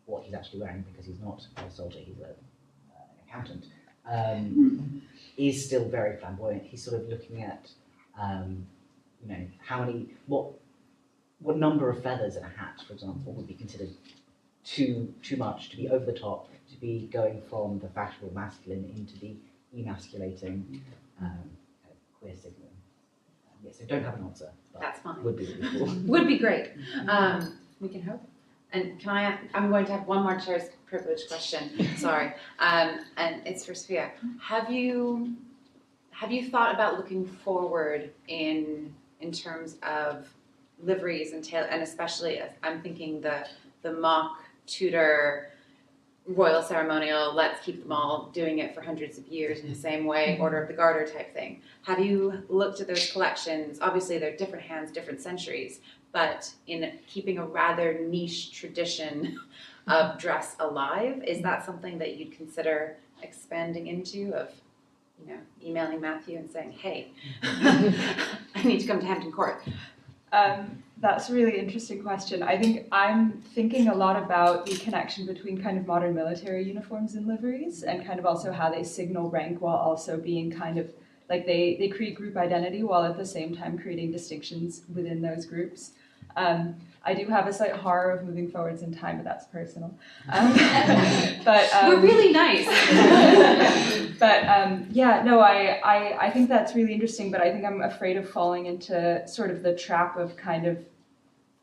what he's actually wearing because he's not a soldier, he's an accountant, is still very flamboyant. He's sort of looking at you know, what number of feathers in a hat, for example, would be considered too much, to be over the top, to be going from the fashionable masculine into the emasculating queer signal. Yes, I don't have an answer. But that's fine. Would be really cool. Would be great. We can hope. And I'm going to have one more chair's privilege question. Sorry, and it's for Sophia. Have you thought about looking forward in terms of liveries and especially I'm thinking the mock Tudor royal ceremonial, let's keep them all doing it for hundreds of years in the same way, Order of the Garter type thing. Have you looked at those collections? Obviously they're different hands, different centuries, but in keeping a rather niche tradition of dress alive, is that something that you'd consider expanding into, of, you know, emailing Matthew and saying, hey, I need to come to Hampton Court? That's a really interesting question. I think I'm thinking a lot about the connection between kind of modern military uniforms and liveries, and kind of also how they signal rank while also being kind of like they create group identity while at the same time creating distinctions within those groups. I do have a slight horror of moving forwards in time, but that's personal. But we're really nice. But yeah, no, I think that's really interesting, but I think I'm afraid of falling into sort of the trap of kind of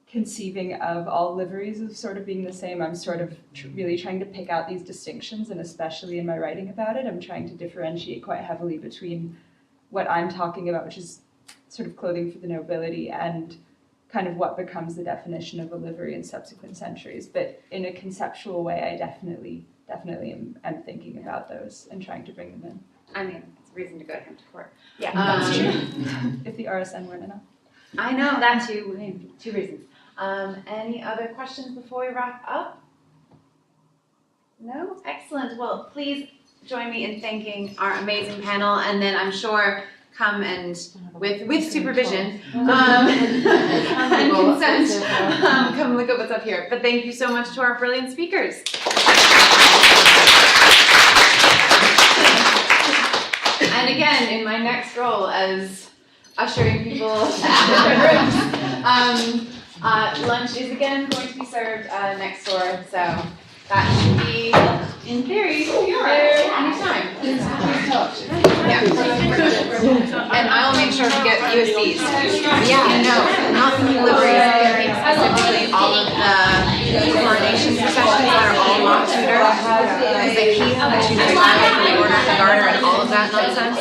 conceiving of all liveries as sort of being the same. I'm sort of really trying to pick out these distinctions, and especially in my writing about it, I'm trying to differentiate quite heavily between what I'm talking about, which is sort of clothing for the nobility, and kind of what becomes the definition of a livery in subsequent centuries. But in a conceptual way, I definitely am thinking about those and trying to bring them in. I mean, it's a reason to go to Hampton Court. Yeah, that's true. If the RSN weren't enough. I know, that too. Two reasons. Any other questions before we wrap up? No? Excellent. Well, please join me in thanking our amazing panel, and then I'm sure come and with supervision and consent, come look at what's up here. But thank you so much to our brilliant speakers. And again, in my next role as ushering people to different rooms, lunch is again going to be served next door, so that should be, in theory, there anytime. And I will make sure to get you a seat. Yeah, no, not the liveries, specifically all of the coronation processions that are all mock Tudor, because they keep the Tudor flag and the order of the garter and all of that nonsense.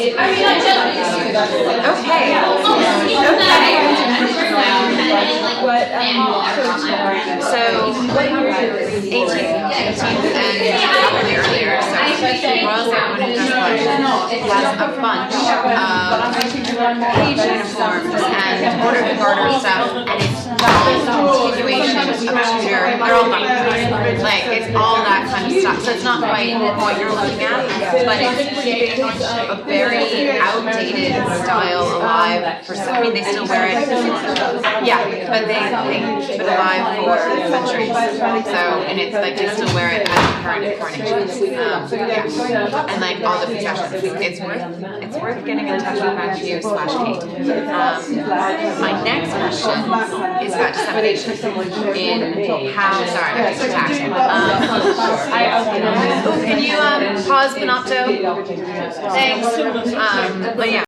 Okay. So, 18th and probably earlier, so Royal Ceremony has a bunch of page uniforms and order of the garter stuff, and it's all continuation of Tudor. They're all like, it's all that kind of stuff. So it's not quite what you're looking at, but it's keeping a very outdated style alive for some. I mean, they still wear it. Yeah, but they keep it alive for centuries. So, and it's like they still wear it as current coronations. Yeah, and like all the processions. It's worth getting in touch with Matthew / Kate. My next question is about dissemination in how. Sorry, I'm just attacking. Can you pause Panopto? Thanks. But yeah.